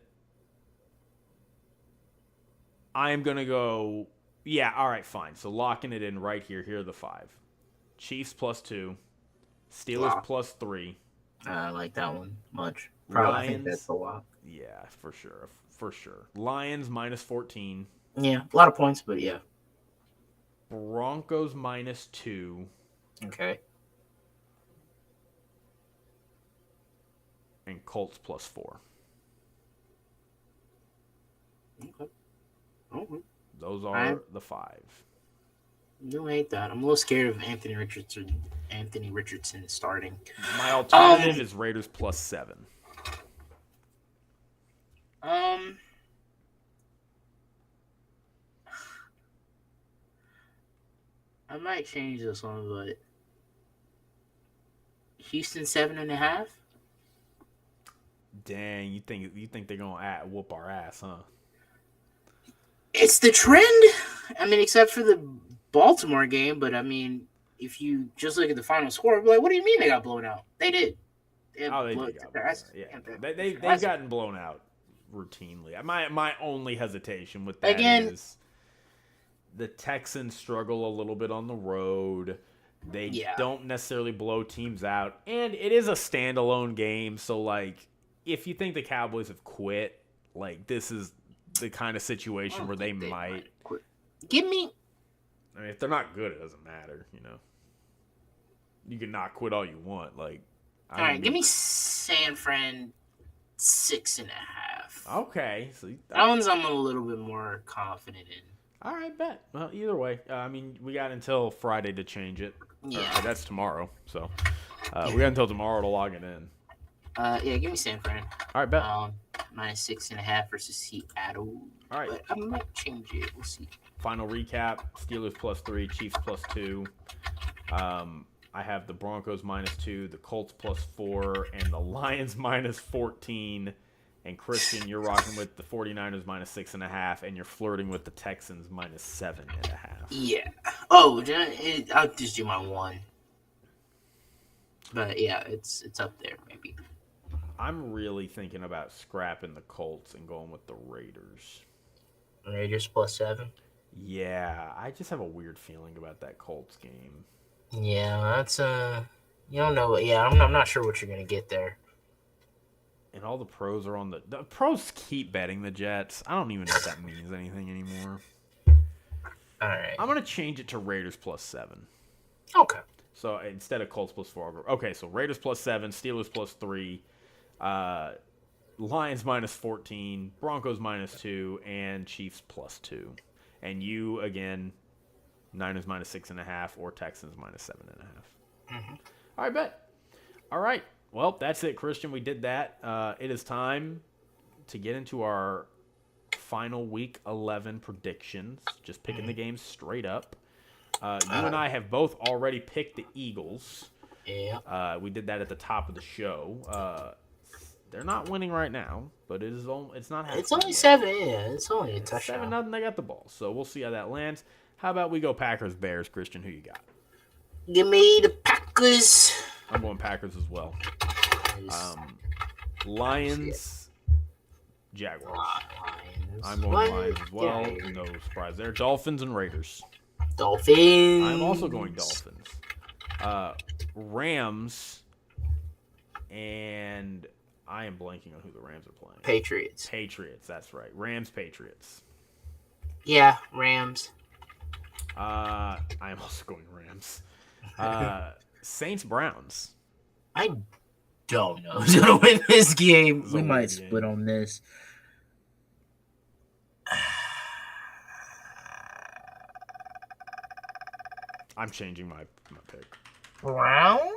I'm gonna go. Yeah, all right, fine. So locking it in right here. Here are the 5: Chiefs +2, Steelers Lock. +3, I like that one much. Probably, I think that's Lions. a lot. Yeah, for sure. Lions -14, Yeah, a lot of points, but yeah. Broncos -2, Okay. and Colts +4. Okay. Okay. Those are the 5. You hate that. I'm a little scared of Anthony Richardson starting. My alternative is Raiders +7. I might change this one, but Houston 7.5. Dang, you think they're gonna whoop our ass, huh? It's the trend. I mean, except for the Baltimore game, but I mean, if you just look at the final score, like, what do you mean they got blown out? They did. They did. They've gotten blown out routinely. My only hesitation with that is the Texans struggle a little bit on the road. They don't necessarily blow teams out, and it is a standalone game. So, like, if you think the Cowboys have quit, like, this is the kind of situation where they might quit. Give me. I mean, if they're not good, it doesn't matter. You can not quit all you want. Like, all right, give me San Fran 6.5. Okay, so that one's I'm a little bit more confident in. All right, bet. Well, either way, I mean, we got until Friday to change it. Yeah, that's tomorrow. So we got until tomorrow to log it in. Yeah, give me San Fran. All right, bet. -6.5 versus Seattle. All right, but I might change it. We'll see. Final recap: Steelers +3, Chiefs +2. I have the Broncos -2, the Colts +4, and the Lions -14. And Christian, you're rocking with the 49ers -6.5, and you're flirting with the Texans -7.5. Yeah. Oh, I'll just do my one. But yeah, it's up there maybe. I'm really thinking about scrapping the Colts and going with the Raiders. Raiders +7. Yeah, I just have a weird feeling about that Colts game. Yeah, that's you don't know. Yeah, I'm not sure what you're gonna get there. And all the pros are on the pros keep betting the Jets. I don't even know if that means anything anymore. All right, I'm gonna change it to Raiders +7. Okay. So instead of Colts +4, okay. So Raiders +7, Steelers +3, Lions -14, Broncos -2, and Chiefs +2. And you again, Niners -6.5 or Texans -7.5. Mm-hmm. All right, bet. All right. Well, that's it, Christian. We did that. It is time to get into our final Week 11 predictions. Just picking the games straight up. You and I have both already picked the Eagles. Yeah. We did that at the top of the show. They're not winning right now, but it's not happening. It's only yet. 7. Yeah, it's only a touchdown. 7-0. They got the ball, so we'll see how that lands. How about we go Packers Bears, Christian? Who you got? Give me the Packers. I'm going Packers as well. Lions, Jaguars. Lions. I'm going Lions as well. Yeah. No surprise there. Dolphins and Raiders. Dolphins. I'm also going Dolphins. Rams, and I am blanking on who the Rams are playing. Patriots. That's right. Rams, Patriots. Yeah, Rams. I am also going Rams. Saints, Browns. I don't know who's going to win this game. We might split on this. I'm changing my pick. Browns?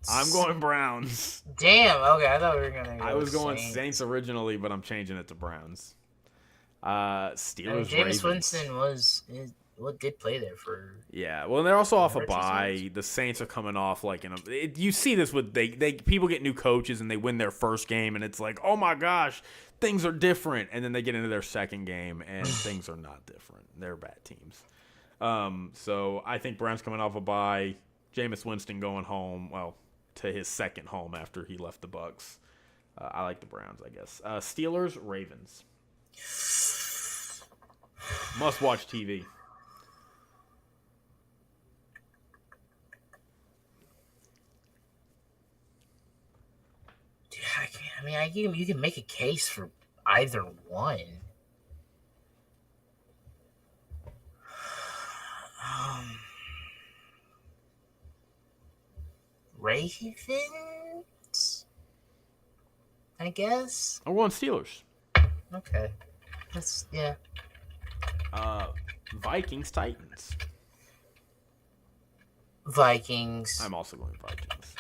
I'm going Browns. Damn, okay, I thought we were going to go I was going Saints originally, but I'm changing it to Browns. Steelers, Jameis Ravens. Winston did play there for. Yeah, well, they're also off a Hurts his bye. legs. The Saints are coming off you see this with they people get new coaches and they win their first game and it's like, oh my gosh, things are different, and then they get into their second game and things are not different. They're bad teams. So I think Browns coming off a bye. Jameis Winston going home, to his second home after he left the Bucs. I like the Browns, I guess. Steelers, Ravens. Must watch TV. Dude, you can make a case for either one. Ravens, I guess. I'm going Steelers. Okay, that's yeah. Vikings, Titans. Vikings. I'm also going Vikings.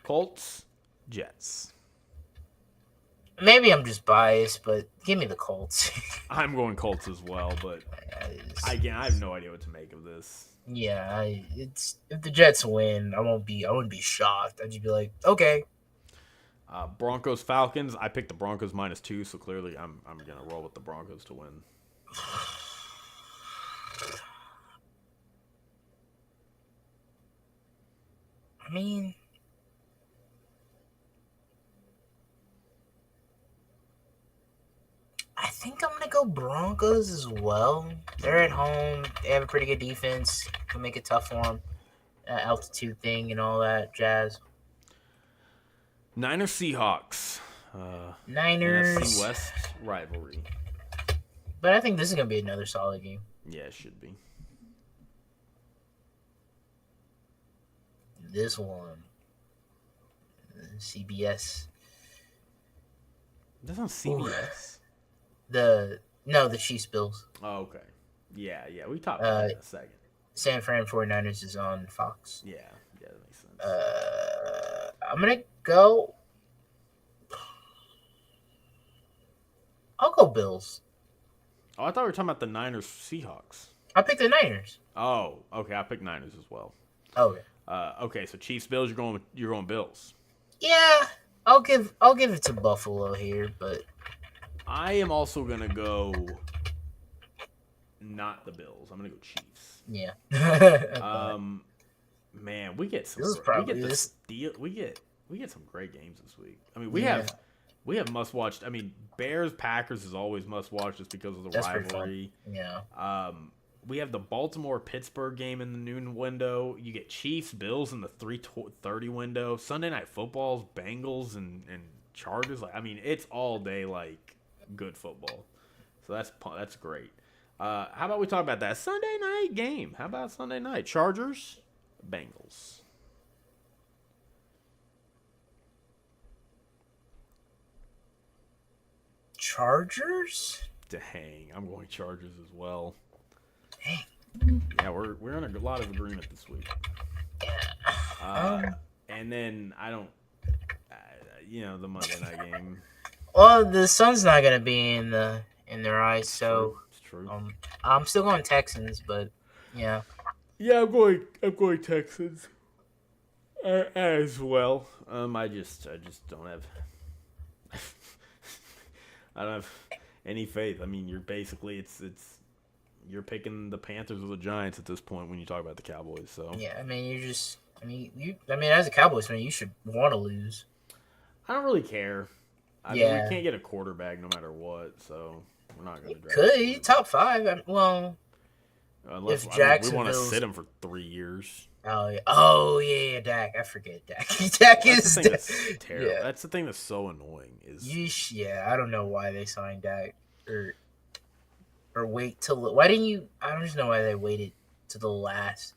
Colts, Jets. Maybe I'm just biased, but give me the Colts. I'm going Colts as well, but I have no idea what to make of this. Yeah, if the Jets win, I wouldn't be shocked. I'd just be like, okay. Broncos, Falcons. I picked the Broncos -2, so clearly I'm gonna roll with the Broncos to win. I mean, I think I'm gonna go Broncos as well. They're at home. They have a pretty good defense. Can make it tough for them. Altitude thing and all that jazz. Niners, Seahawks. Niners. NFC West rivalry. But I think this is gonna be another solid game. Yeah, it should be. This one, CBS. That's on CBS. The Chiefs Bills. Oh, okay. Yeah. We talked about that in a second. San Fran 49ers is on Fox. Yeah, that makes sense. I'm gonna go. I'll go Bills. Oh, I thought we were talking about the Niners Seahawks. I picked the Niners. Oh, okay. I picked Niners as well. Okay. Okay. So Chiefs Bills. You're going Bills. Yeah, I'll give it to Buffalo here, but I am also gonna go. Not the Bills. I'm gonna go Chiefs. yeah. Man, we get some. We get some great games this week. I mean, we have must watch. I mean, Bears Packers is always must watch just because of the rivalry. Yeah. We have the Baltimore Pittsburgh game in the noon window. You get Chiefs Bills in the 3:30 window. Sunday Night Football's Bengals and Chargers. It's all day good football. So that's great. How about we talk about that Sunday night game? How about Sunday night? Chargers, Bengals. Chargers? Dang, I'm going Chargers as well. Dang. Yeah, we're in a lot of agreement this week. And then I don't, the Monday night game. Well, the sun's not gonna be in their eyes, so it's true. I'm still going Texans, but yeah. Yeah, I'm going Texans as well. I just don't have I don't have any faith. I mean, you're basically you're picking the Panthers or the Giants at this point when you talk about the Cowboys. So yeah, as a Cowboys fan, you should want to lose. I don't really care. I mean, we can't get a quarterback no matter what, so we're not going to draft. Could top 5? Unless if we want to sit him for 3 years. Oh yeah, Dak. I forget Dak. Dak is the thing that's terrible. Yeah. That's the thing that's so annoying. I don't know why they signed Dak or wait till. Why didn't you? I don't just know why they waited to the last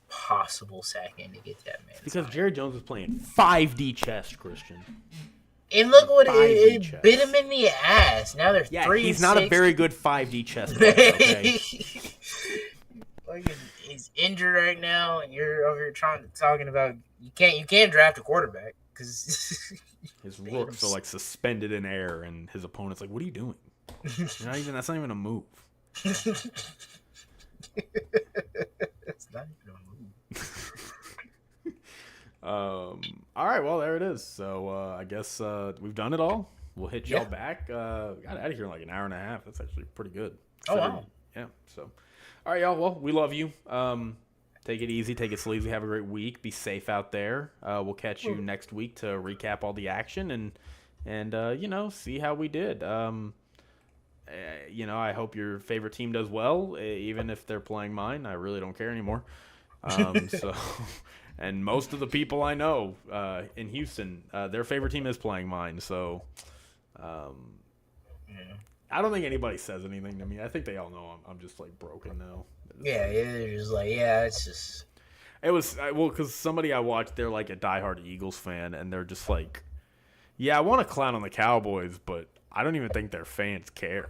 possible second to get that man. It's because Jerry Jones was playing 5D chess, Christian. And look what it bit him in the ass. Now they're 3-6. He's not a very good 5D chess player. Okay? He's injured right now, and you're over here talking about you can't draft a quarterback because his rooks are suspended in air, and his opponent's like, "What are you doing?" That's not even a move. It's not even a move. All right, well, there it is. So I guess we've done it all. We'll hit y'all back. Got out of here in like an hour and a half. That's actually pretty good. Oh, wow. Yeah, so. All right, y'all. Well, we love you. Take it easy. Take it sleazy. Have a great week. Be safe out there. We'll catch you next week to recap all the action and see how we did. I hope your favorite team does well, even if they're playing mine. I really don't care anymore. And most of the people I know in Houston, their favorite team is playing mine. So, I don't think anybody says anything to me. I think they all know I'm just like broken now. They're just like, it's just. It was because somebody I watched, they're like a diehard Eagles fan, and they're just like, yeah, I want to clown on the Cowboys, but I don't even think their fans care.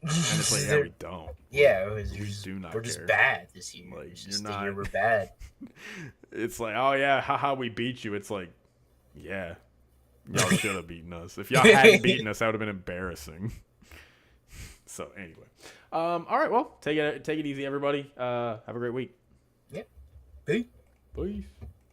And it's like, yeah, we don't. Yeah, we do not. We're just bad this year. Like, it's just the year we're bad. It's like, oh yeah, haha, we beat you. It's like, yeah, y'all should have beaten us. If y'all hadn't beaten us, that would have been embarrassing. So anyway, all right, well, take it easy, everybody. Have a great week. Yep. Peace. Peace.